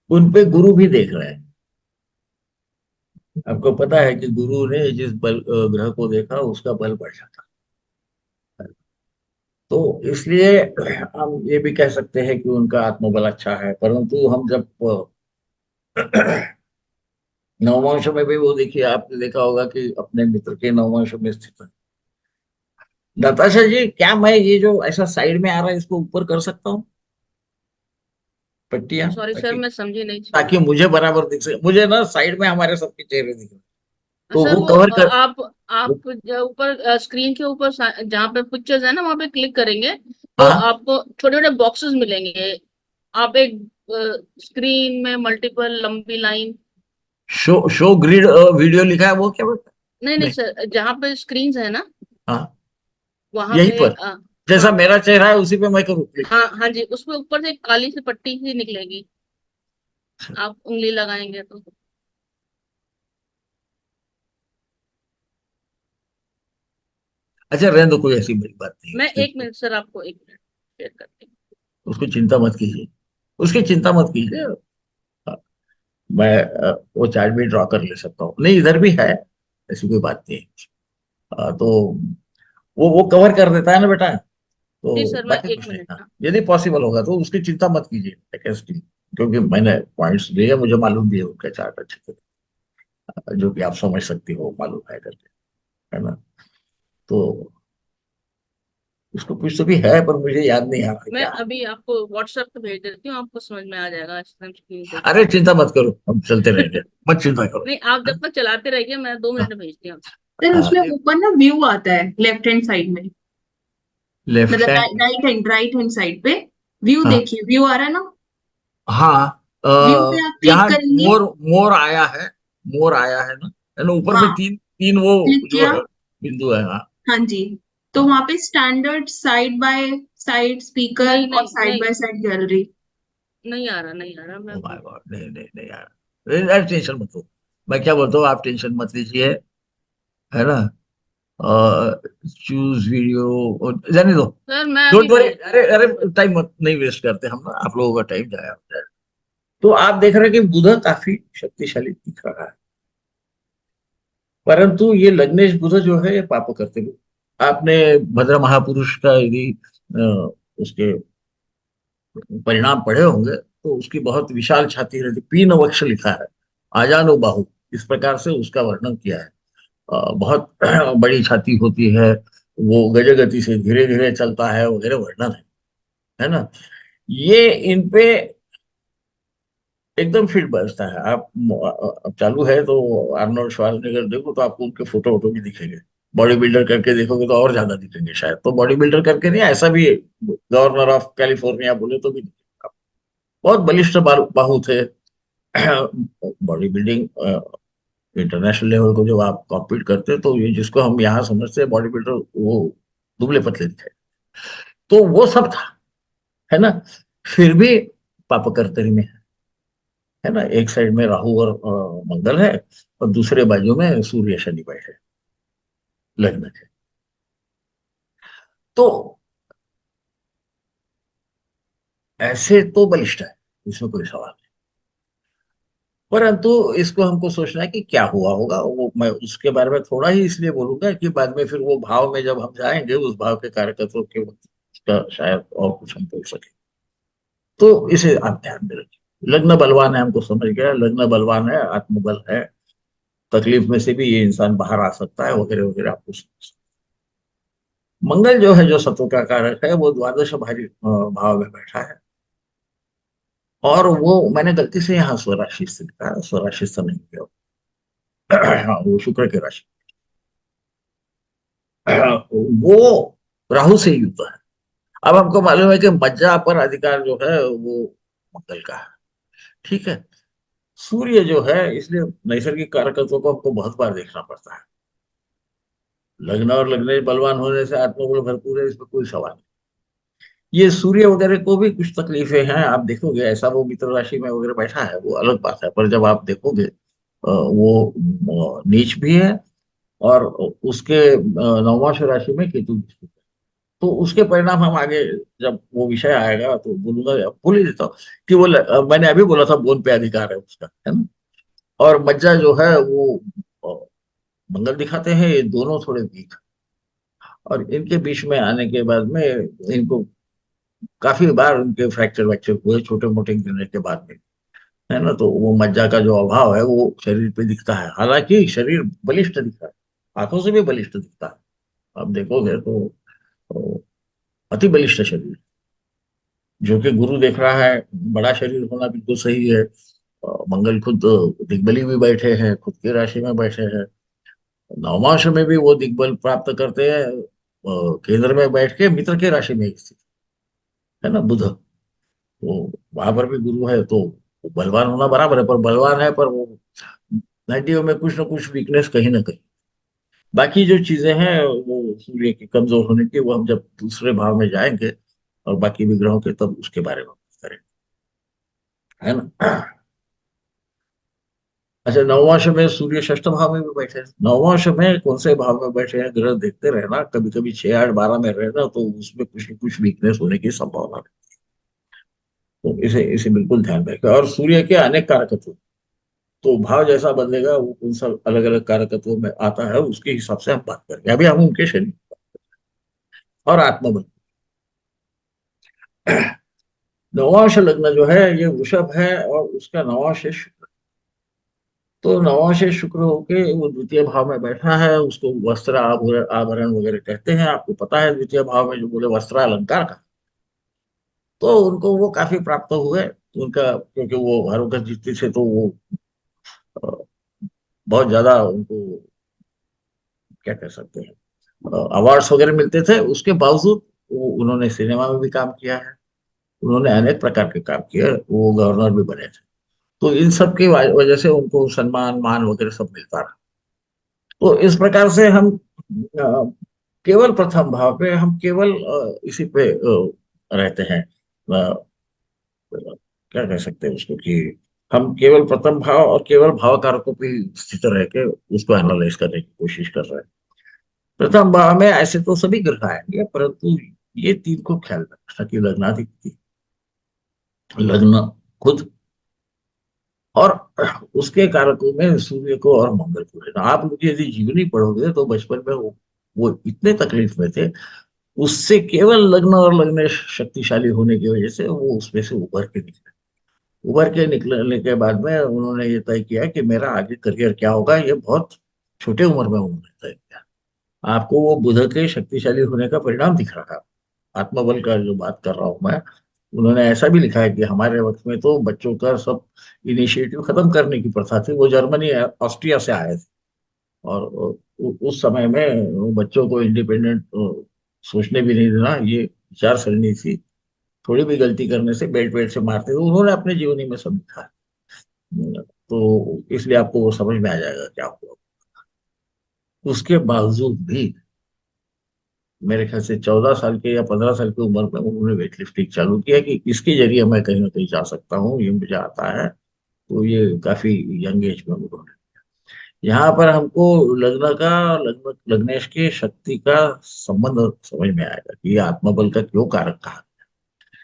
उन पे गुरु भी देख रहे हैं। आपको पता है कि गुरु ने जिस ग्रह को देखा उसका बल बढ़ जाता है। तो इसलिए हम ये भी कह सकते हैं कि उनका आत्मबल अच्छा है। परंतु हम जब नवमांश में भी, वो देखिए आपने देखा होगा कि अपने मित्र के नवमांश में स्थित है। नताशा जी, क्या मैं ये जो ऐसा साइड में आ रहा है इसको ऊपर कर सकता हूँ, पट्टियां, सॉरी सर, ताकि मैं समझी नहीं। ताकि मुझे बराबर दिख सके। मुझे ना साइड में हमारे सबके चेहरे दिख रहे हैं, तो सर वो वो कवर कर। आप जो ऊपर स्क्रीन के ऊपर जहाँ पे पिक्चर्स है ना, वहाँ पे क्लिक करेंगे तो हाँ, आपको छोटे छोटे बॉक्सेस मिलेंगे। आप एक स्क्रीन में मल्टीपल लंबी लाइन। शो ग्रिड वीडियो लिखा है, वो क्या बोलता नहीं है? नहीं नहीं। सर, जहाँ पे स्क्रीन है ना, हाँ, वहां यहीं पे पर जैसा हाँ मेरा चेहरा है उसी पे मैं करूँ क्लिक? हाँ हाँ जी, उसमें ऊपर से एक काली सी पट्टी सी निकलेगी, आप उंगली लगाएंगे तो। अच्छा, रहने दो, कोई ऐसी बड़ी बात नहीं है मैं उसकी। एक मिनट सर, आपको एक मिनट शेयर करती हूँ। उसकी चिंता मत कीजिए, उसकी चिंता मत कीजिए। हाँ, मैं वो चार्ट भी ड्रॉ कर ले सकता हूँ। नहीं, इधर भी है, ऐसी कोई बात नहीं है। तो वो कवर कर देता है ना बेटा। जी तो सर, मैं बाकी एक कुछ नहीं। मिनट हाँ, ना। यदि पॉसिबल होगा तो उसकी चिंता मत कीजिए टेक्स्ट, क्योंकि मैंने पॉइंट्स दिए, मुझे मालूम भी है उनका चार्ट अच्छे से, जो कि आप समझ सकती हो, मालूम है करके, है ना। तो उसको कुछ तो भी है, पर मुझे याद नहीं आ रहा मैं क्या है। अभी आपको व्हाट्सएप पे भेज देती हूँ, आपको समझ में आ जाएगा स्क्रीन देख अरे चिंता मत करो, हम चलते रहेंगे, मत चिंता करो। नहीं, आप जब तक चलाते रहिए, मैं 2 मिनट में भेजती हूँ। सर हाँ, उसमें ऊपर ना व्यू आता है लेफ्ट हैंड साइड में, लेफ्ट मतलब हैंड। राइट हैंड साइड पे व्यू, हाँ, देखिए व्यू आ रहा है ना। हाँ, व्यू पे आप क्लिक यहाँ करेंगे। मोर, मोर आया है, मोर आया है ना ऊपर में, हाँ, तीन तीन वो क्लिक जो किया। है बिंदु है। हाँ, हाँ जी। तो हाँ। वहां पे standard side by side speaker नहीं और नहीं साइड नहीं, बाय साइड गैलरी। नहीं आ रहा, नहीं आ रहा, मैं ओ माय गॉड, नहीं नहीं नहीं यार, आप टेंशन मत लो। मैं क्या बोलता हूँ, आप टेंशन मत लीजिए, है ना। चूज वीडियो, जाने दो। सर मैं अभी डोंट वरी, भेजती अरे हूँ। अरे, टाइम मत नहीं वेस्ट करते हम ना, आप लोगों का टाइम जाया हो जाए। तो आप देख रहे हैं कि बुध काफी शक्तिशाली दिख रहा है, परंतु ये लग्नेश बुध जो है ये पाप करते हुए। आपने भद्र महापुरुष का यदि उसके परिणाम पढ़े होंगे, तो उसकी बहुत विशाल छाती रहती, पीन वक्ष लिखा है, आजानो बाहु, इस प्रकार से उसका वर्णन किया है। बहुत बड़ी छाती होती है, वो गजगति से धीरे धीरे चलता है वगैरह वर्णन है ना। ये इन पे एकदम फिट बैठता है। आप अब चालू है तो आर्नोल्ड श्वार्ज़नेगर देखो, तो आपको उनके फोटो वोटो भी दिखेंगे। बॉडी बिल्डर करके देखोगे तो और ज्यादा दिखेंगे शायद, तो बॉडी बिल्डर करके नहीं, ऐसा भी गवर्नर ऑफ कैलिफोर्निया बोले तो भी दिखेगा। बहुत बलिष्ठ बाहु थे। बॉडी बिल्डिंग इंटरनेशनल लेवल को जब आप कॉम्पीट करते हैं, तो ये जिसको हम यहाँ समझते हैं बॉडी बिल्डर, वो दुबले पतले दिखे। तो वो सब था, है ना। फिर भी पापकर्तरी में है ना, एक साइड में राहु और मंगल है, और दूसरे बाजू में सूर्य शनि बैठे लग्न है। तो ऐसे तो बलिष्ठ है, इसमें कोई सवाल नहीं। परंतु इसको हमको सोचना है कि क्या हुआ होगा, वो मैं उसके बारे में थोड़ा ही इसलिए बोलूंगा कि बाद में फिर वो भाव में जब हम जाएंगे, उस भाव के कार्यकर्ताओं के वक्त उसका शायद और कुछ हम बोल सके। तो इसे आप ध्यान में रखिए। लग्न बलवान है, हमको समझ गया, लग्न बलवान है, आत्मबल है, तकलीफ में से भी ये इंसान बाहर आ सकता है वगैरह वगैरह, आपको समझ। मंगल जो है, जो सत्व का कारक है, वो द्वादश भारी भाव में बैठा है। और वो मैंने गलती से यहाँ स्वराशि से लिखा, स्वराशि से नहीं किया। हाँ, वो शुक्र की राशि। वो राहु से युक्त है। अब हमको मालूम है कि मज्जा पर अधिकार जो है वो मंगल का है, ठीक है। सूर्य जो है, इसलिए नैसर्गिक कारकत्वों को हमको बहुत बार देखना पड़ता है। लग्न और लग्नेश बलवान होने से आत्मबल भरपूर है, इसमें कोई सवाल नहीं। ये सूर्य वगैरह को भी कुछ तकलीफें हैं, आप देखोगे। ऐसा वो मित्र राशि में वगैरह बैठा है वो अलग बात है, पर जब आप देखोगे वो नीच भी है, और उसके नवमांश राशि में केतु भी स्थित है। तो उसके परिणाम हम आगे जब वो विषय आएगा तो बोलूंगा, भूल ही देता हूँ कि वो मैंने अभी बोला था बोन पे अधिकार है उसका, है ना। और मज्जा जो है वो अ, मंगल दिखाते हैं, ये दोनों थोड़े वीक। और इनके बीच में आने के बाद में इनको काफी बार उनके फ्रैक्चर वैक्चर हुए छोटे मोटे गिरने के बाद में, है ना। तो वो मज्जा का जो अभाव है वो शरीर पे दिखता है, हालांकि शरीर बलिष्ठ दिखता है, आंखों से भी बलिष्ठ दिखता है। आप देखोगे तो अति बलिष्ठ शरीर, जो कि गुरु देख रहा है। बड़ा शरीर होना बिल्कुल सही है। मंगल खुद दिग्बली भी बैठे हैं, खुद की राशि में बैठे हैं। नवमांश में भी वो दिग्बल प्राप्त करते हैं, केंद्र में बैठ के मित्र के राशि में स्थित है ना बुध। तो वहां पर भी गुरु है, तो बलवान होना बराबर है, पर बलवान है पर वो नाइटियों में कुछ ना कुछ वीकनेस कहीं ना कहीं। बाकी जो चीजें हैं वो सूर्य के कमजोर होने की, वो हम जब दूसरे भाव में जाएंगे और बाकी विग्रहों के, तब उसके बारे में बात करेंगे, है ना। अच्छा, नवमांश में सूर्य षष्ठ भाव में भी बैठे हैं। नवमांश में कौन से भाव में बैठे हैं ग्रह देखते रहना, कभी कभी 6 8 12 में रहना, तो उसमें कुछ न कुछ वीकनेस होने की संभावना है। तो इसे इसे बिल्कुल ध्यान रखें। और सूर्य के अनेक कारकत्व, तो भाव जैसा बदलेगा वो उन सब अलग अलग कारकत्वों में आता है, उसके हिसाब से हम बात करेंगे। अभी हम उनके शरीर और आत्मबल। नवांश लग्न जो है ये वृषभ है, और उसका नवांश है शुक्र। तो नवांश शुक्र होके वो द्वितीय भाव में बैठा है, उसको वस्त्र आभूषण आभरण वगैरह कहते हैं। आपको पता है द्वितीय भाव में जो बोले वस्त्र अलंकार का, तो उनको वो काफी प्राप्त हुए उनका, क्योंकि वो हर जीतते थे, तो वो अ, बहुत ज्यादा उनको क्या कह सकते हैं अवार्ड्स वगैरह मिलते थे। उसके बावजूद उन्होंने सिनेमा में भी काम किया है, उन्होंने अनेक प्रकार के काम किए, वो गवर्नर भी बने थे। तो इन सब की वजह से उनको सम्मान मान वगैरह सब मिलता रहा। तो इस प्रकार से हम केवल प्रथम भाव पे हम केवल इसी पे रहते हैं। क्या कह सकते हैं उसको कि हम केवल प्रथम भाव और केवल भाव कारकों पे स्थित रह के उसको एनालाइज करने की कोशिश कर रहे हैं। प्रथम भाव में ऐसे तो सभी ग्रह आएंगे, परंतु ये तीन को ख्याल रखना कि लग्नाधिपति, लग्न खुद, और उसके कारकों में सूर्य को और मंगल को लेना। आप मुझे यदि जीवनी पढ़ोगे तो बचपन में वो इतने तकलीफ में थे, उससे केवल लग्न और लग्न शक्तिशाली होने की वजह से वो उसमें से उभर के निकले। उभर के निकलने के बाद में उन्होंने ये तय किया कि मेरा आगे करियर क्या होगा। ये बहुत छोटे उम्र में उन्होंने तय किया। आपको वो बुध के शक्तिशाली होने का परिणाम दिख रहा है, आत्मबल का जो बात कर रहा हूं मैं। उन्होंने ऐसा भी लिखा है कि हमारे वक्त में तो बच्चों का सब इनिशिएटिव खत्म करने की प्रथा थी, वो जर्मनी ऑस्ट्रिया से आए थे। और उस समय में वो बच्चों को इंडिपेंडेंट सोचने भी नहीं देना, ये विचार सरणी थी। थोड़ी भी गलती करने से बेल्ट वेल्ट से मारते थे। उन्होंने अपने जीवनी में सब लिखा है। तो इसलिए आपको वो समझ में आ जाएगा क्या हुआ। उसके बावजूद भी मेरे ख्याल से 14 साल के या 15 साल की उम्र में उन्होंने वेट लिफ्टिंग चालू किया कि इसके जरिए मैं कहीं ना कहीं जा सकता हूँ, ये मुझे आता है। तो ये काफी यंग एज में उन्होंने, यहाँ पर हमको लग्न का लग्न लग्नेश के शक्ति का संबंध समझ में आएगा कि ये आत्मबल का क्यों कारक कहा।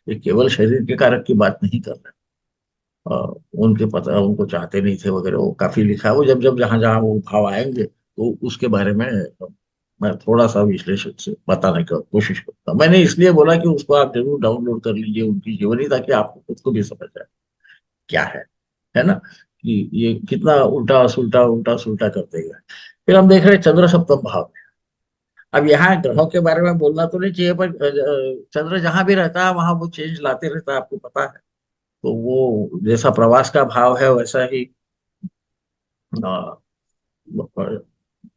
ये केवल शरीर के कारक की बात नहीं कर रहे। उनके पता उनको चाहते नहीं थे वगैरह, वो काफी लिखा है। वो जब जब जहां जहां वो भाव आएंगे तो उसके बारे में मैं थोड़ा सा विश्लेषण से बताने की कोशिश करता हूँ। मैंने इसलिए बोला कि उसको आप जरूर डाउनलोड कर लीजिए उनकी जीवनी, ताकि आपको खुद को भी समझ आए क्या है ना, कि ये कितना उल्टा सुल्टा उल्टा सुल्टा करते गए। फिर हम देख रहे हैं चंद्र सप्तम भाव में। अब यहाँ ग्रहों के बारे में बोलना तो नहीं चाहिए, पर चंद्र जहां भी रहता है वहां वो चेंज लाते रहता है, आपको पता है। तो वो जैसा प्रवास का भाव है वैसा ही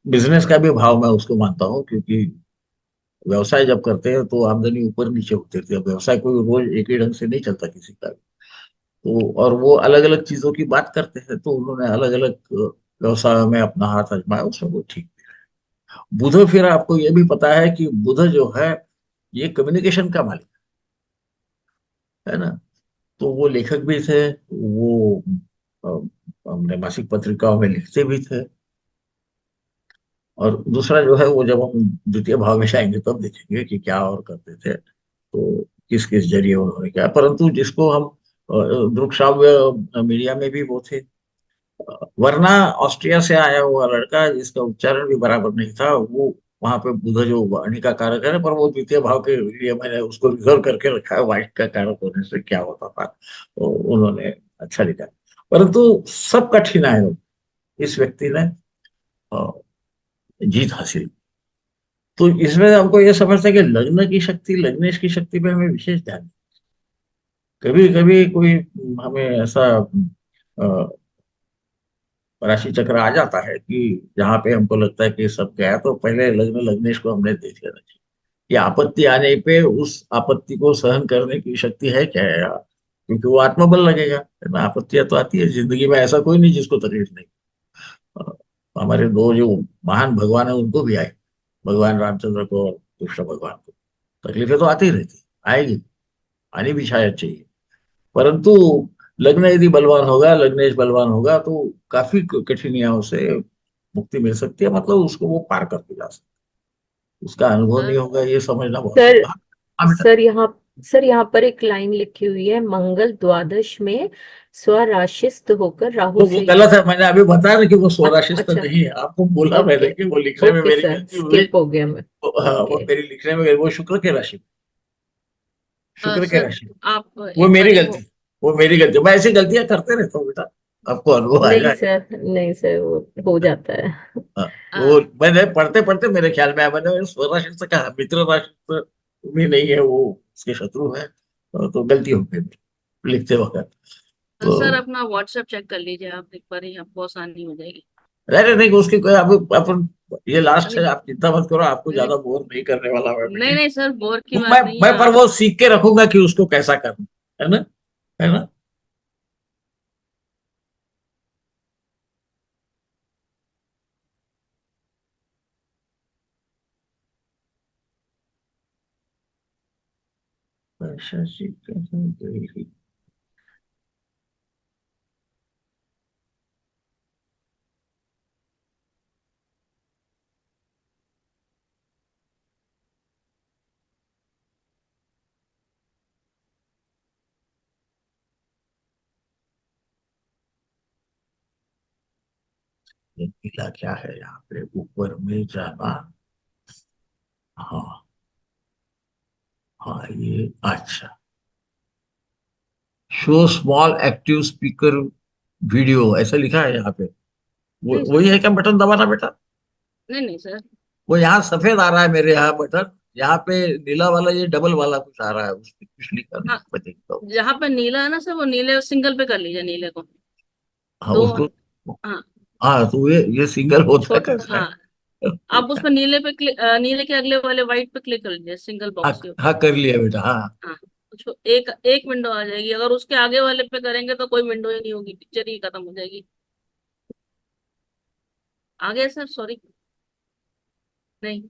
बिजनेस का भी भाव मैं उसको मानता हूँ, क्योंकि व्यवसाय जब करते हैं तो आमदनी ऊपर नीचे होती रहती है। व्यवसाय कोई रोज एक ही ढंग से नहीं चलता किसी का। तो और वो अलग अलग चीजों की बात करते हैं, तो उन्होंने अलग अलग व्यवसाय में अपना हाथ आजमाया, उसमें वो ठीक। बुध फिर आपको ये भी पता है कि बुध जो है ये कम्युनिकेशन का मालिक है। है ना। तो वो लेखक भी थे, वो हमने मासिक पत्रिकाओं में लिखते भी थे। और दूसरा जो है, वो जब हम द्वितीय भाव में जाएंगे तब देखेंगे कि क्या और करते थे, तो किस किस जरिए उन्होंने किया। परंतु जिसको हम दृक श्राव्य मीडिया में भी वो थे। वरना ऑस्ट्रिया से आया हुआ लड़का जिसका उच्चारण भी बराबर नहीं था, वो वहां पे बुध जो वाणी का कारक है, पर वो द्वितीय भाव के लिए मैंने उसको रिजर्व करके रखा है, वाइट का कारक होने से क्या होता था, तो उन्होंने अच्छा लिखा। परंतु सब कठिनाई हो, इस व्यक्ति ने अ, जीत हासिल। तो इसमें हमको ये समझता है कि लग्न की शक्ति, लग्नेश की शक्ति पे हमें विशेष ध्यान। कभी कभी कोई हमें ऐसा राशि चक्र आ जाता है कि जहाँ पे हमको लगता है कि सब गया, तो पहले लग्न लग्नेश को हमने देख लेना चाहिए कि आपत्ति आने पे उस आपत्ति को सहन करने की शक्ति है क्या है यार, क्योंकि वो आत्मबल लगेगा, है ना। आपत्तियां तो आती है जिंदगी में, ऐसा कोई नहीं जिसको तकलीफ नहीं। अ, हमारे दो जो महान भगवान है उनको भी आई, भगवान रामचंद्र को और कृष्ण भगवान को तकलीफें तो आती ही रहती, आएगी, आनी भी शायद चाहिए। परंतु लग्न यदि बलवान होगा, लग्नेश बलवान होगा, तो काफी कठिनाइयों से मुक्ति मिल सकती है, मतलब उसको वो पार करके जा सकता है। उसका अनुभव नहीं सर होगा, ये समझना बहुत सर हाँ। हाँ बेटा। सर यहाँ पर एक लाइन लिखी हुई है, मंगल द्वादश में स्वराशिस्त होकर राहु तो वो से गलत युक्त। है, मैंने अभी बताया ना कि वो स्वराशिस्त अच्छा। नहीं है, आपको बोला मैंने ओके। कि वो लिखने में ओके मेरी सर, गलती हुई। स्किप हो गया मैं। हाँ, वो ओके। मेरी लिखने में वो शुक्र की राशि, शुक्र की सर राशि, आप वो एक मेरी बारी गलती, वो मेरी गलती। मैं ऐसी गलतियां करते रहता हूँ बेटा, आपको अनुभव नहीं आएगा। सर, नहीं सर, वो हो जाता है। हाँ, वो आ, मैंने पढ़ते पढ़ते मेरे ख्याल में आया, मैंने स्वराष्ट्र से कहा, मित्र राष्ट्र भी नहीं है वो, उसके शत्रु है। तो गलती हो गई मेरी लिखते वक्त। तो सर अपना व्हाट्सएप चेक कर लीजिए आप एक बारी, आपको आसानी हो जाएगी। अरे नहीं, उसकी कोई आप अपन, ये लास्ट नहीं है, आप चिंता मत करो, आपको नहीं ज्यादा बोर नहीं करने वाला मैं नहीं मीटिंग। नहीं सर, बोर की वो बात नहीं है मैं पर आप। वो सीख के रखूंगा कि उसको कैसा करना है ना, है ना। अच्छा जी, कैसे करेगी? ये नीला क्या है यहाँ पे, ऊपर में जाना। हाँ, हाँ, ये अच्छा, show small active speaker video ऐसा लिखा है यहाँ पे। वो नहीं वही सर, है क्या बटन दबाना बेटा? नहीं नहीं सर। वो यहाँ सफेद आ रहा है मेरे यहाँ बटन, यहाँ पे नीला वाला, ये डबल वाला कुछ आ रहा है, उस पे कुछ लिखा नहीं, हाँ, मैं देखता हूँ। जहाँ पे नीला है ना सर, वो नीले सिंगल पे कर लीजिए, नीले को। हाँ दो। उसको। हाँ, हाँ, तो ये सिंगल होता कैसा हाँ, है? आप उस पर नीले पे क्लिक, नीले के अगले वाले व्हाइट पे क्लिक कर लीजिए, सिंगल हाँ, बॉक्स के ऊपर। हाँ, कर लिया बेटा, हाँ। हाँ, उसको एक एक विंडो आ जाएगी, अगर उसके आगे वाले पे करेंगे तो कोई विंडो ही नहीं होगी, पिक्चर ही खत्म हो जाएगी। आगे सर, सॉरी। नहीं,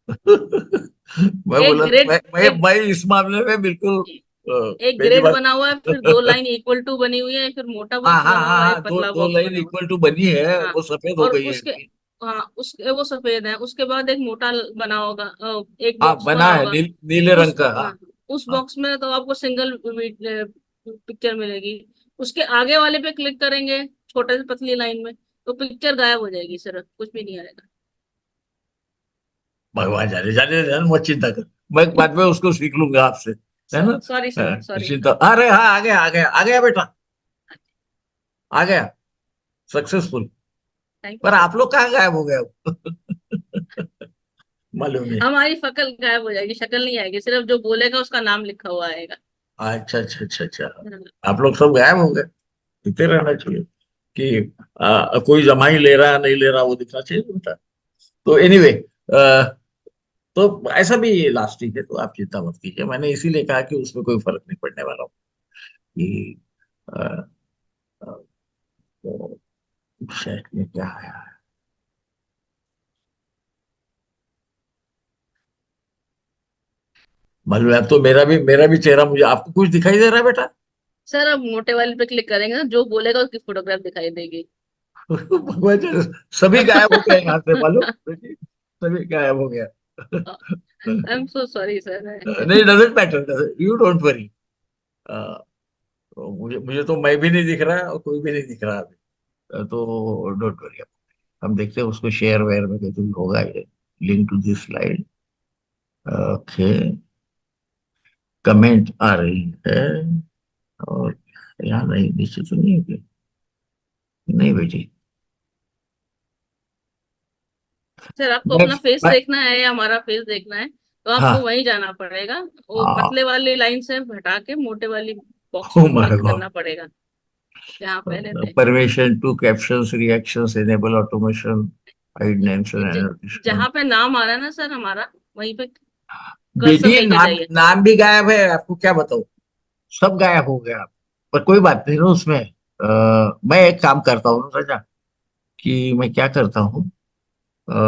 मैं एक बोला ग्रेड, एक मैं इस मामले में बिल्कुल एक पहली ग्रेड बार। बना हुआ है, फिर दो लाइन इक्वल टू बनी हुई है, फिर मोटा हाँ, बॉक्स हाँ, बना हाँ, हुआ है, हाँ, पतला दो बॉक्स लाइन बना हुआ इक्वल टू बनी है, है। हाँ, वो सफेद हो और गई है उसके, इनकी। हाँ, उसके वो सफेद है, उसके बाद एक मोटा बना होगा, एक हाँ, बॉक्स बना बना है, होगा। नीले रंग उस, का, हाँ। हाँ, उस हाँ, बॉक्स में तो आपको सिंगल पिक्चर मिलेगी। उसके आगे वाले पे क्लिक करेंगे, छोटे से पतली लाइन में, तो पिक्चर गायब हो जाएगी सर, कुछ भी नहीं आएगा। भगवान जाने जाने जाने, मत चिंता कर, मैं बाद में उसको सीख लूंगा आपसे, है ना। सॉरी सर, हाँ, सॉरी। चिंता, अरे हाँ, आ गया, आ गया, आ गया बेटा, आ गया, सक्सेसफुल। थैंक यू पर सर। आप लोग कहाँ गायब हो गए अब? मालूम नहीं। हमारी शक्ल गायब हो जाएगी, शक्ल नहीं आएगी, सिर्फ जो बोलेगा उसका नाम लिखा हुआ आएगा। अच्छा, अच्छा, अच्छा, अच्छा। हाँ, आप लोग सब गायब हो गए, दिखते रहना चाहिए कि कोई जमाई ले रहा नहीं ले रहा, वो दिखना चाहिए बेटा। तो एनीवे, तो ऐसा भी इलास्टिक है, तो आप चिंता मत कीजिए, मैंने इसीलिए कहा कि उसमें कोई फर्क नहीं पड़ने वाला कि अ, अ, तो सेट में क्या आया है। मालूम है, अब तो मेरा भी चेहरा मुझे, आपको कुछ दिखाई दे रहा है बेटा? सर अब मोटे वाले पे क्लिक करेंगे ना, जो बोलेगा उसकी फोटोग्राफ दिखाई देगी। भगवान जाने, सभी गायब हो गए यहाँ से, मालूम बेटी, सभी गायब हो गया। I am so sorry sir. नहीं, doesn't matter, you don't worry. मुझे तो मैं भी नहीं दिख रहा और कोई भी नहीं दिख रहा अभी, तो डोंट वरी। हम देखते हैं उसको शेयर वेयर में कहीं तो होगा ये, link to this slide. Okay, comment आ रही है, और यहाँ नहीं, नीचे तो नहीं है क्या? नहीं बेटी, सर आपको मैं, अपना फेस मैं देखना है या हमारा फेस देखना है, तो आपको हाँ वहीं जाना पड़ेगा। वो हाँ, पतले वाली लाइन से हटा के मोटे वाली बॉक्स ओ पे माय क्लिक गॉड, करना पड़ेगा, जहाँ पहले थे। Permission to captions reactions enable automation, hide names and ज- एनोटेशन। जहाँ पे नाम आ रहा है ना सर हमारा, वहीं पे कर्सर बेटी, लेके नाम जाइए। नाम भी गायब है, आपको क्या बताऊं, सब गायब हो गया। पर कोई बात नहीं ना उसमें। मैं एक काम करता हूँ ना राजा, कि मैं क्या करता हूँ, अ,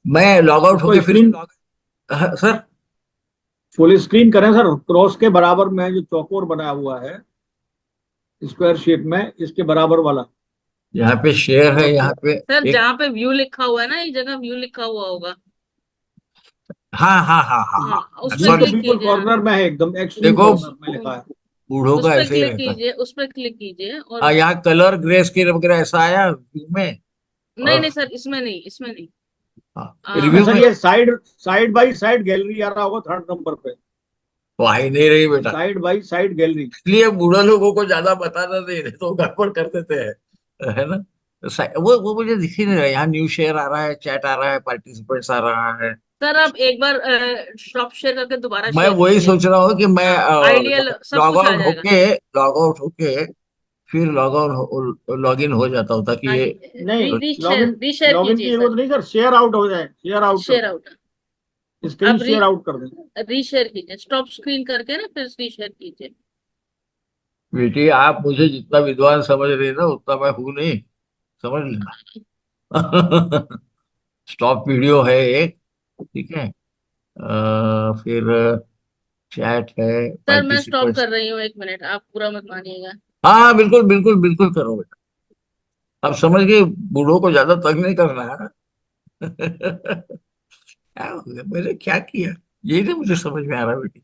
मैं लॉग आउट उसको होके फिर से स्क्रीन सर, फुल स्क्रीन करें सर, क्रॉस के बराबर में जो चौकोर बनाया हुआ है स्क्वायर शेप में, इसके बराबर वाला। यहाँ पे शेयर है, यहाँ पे सर एक, जहाँ पे व्यू लिखा हुआ है ना, एक जगह व्यू लिखा हुआ होगा। हाँ हाँ हाँ हाँ हाँ हाँ, उस पे व्यू के सॉरी, क्लिक बिल्कुल कीजिए। हाँ कॉर्नर में है, एकदम एक्सट्रीम देखो, कॉर्नर में लिखा है। बूढ़ों उस का पे ऐसे ही क्लिक रहता है। कीजिए, उस पे क्लिक कीजिए और यहाँ कलर ग्रे स्केल वगैरह ऐसा आया व्यू में, नहीं और नहीं सर, इसमें नहीं, इसमें नहीं। हाँ, अच्छा रिव्यू सर, में ये side side by side gallery आ रहा होगा थर्ड नंबर पे, तो आ ही नहीं रही बेटा, साइड बाई साइड गैलरी। इसलिए बूढ़े लोगों को ज्यादा बताना नहीं, नहीं तो गड़बड़ कर देते हैं, है ना? वो मुझे दिख ही नहीं रहा, यहाँ न्यू शेयर आ रहा है, चैट आ रहा है, पार्टिसिपेंट्स आ रहा है। सर आप एक बार स्टॉप शेयर करके दोबारा मैं शेयर वही कीजिए। सोच रहा हूँ कि मैं हाँ आइडियल सब लॉग कुछ आ आउट जाएगा। होके, लॉग आउट होके फिर लॉग इन हो जाता हूँ, ताकि हाँ ये जी, नहीं, रीशेयर लॉगिन रीशेयर लॉगिन की कीजिए सर। जरूरत नहीं सर, शेयर आउट हो जाए, शेयर आउट कर शेयर दें, आउट। स्क्रीन अब शेयर आउट कर दें। रीशेयर कीजिए, स्टॉप स्क्रीन करके ना फिर रीशेयर कीजिए। बेटी, आप मुझे जितना विद्वान समझ रही है ना, उतना मैं हूं नहीं, समझ लेना। स्टॉप वीडियो है एक, ठीक है, फिर चैट है, सर मैं स्टॉप पार्टिसिपेंट्स। कर रही हूँ, 1 मिनट, आप पूरा मत मानिएगा। हाँ हाँ, बिल्कुल बिल्कुल बिल्कुल करो बेटा, आप समझ गए, बूढ़ों को ज्यादा तंग नहीं करना है। क्या हो गया, मैंने क्या किया, यही तो मुझे समझ में आ रहा है बेटी।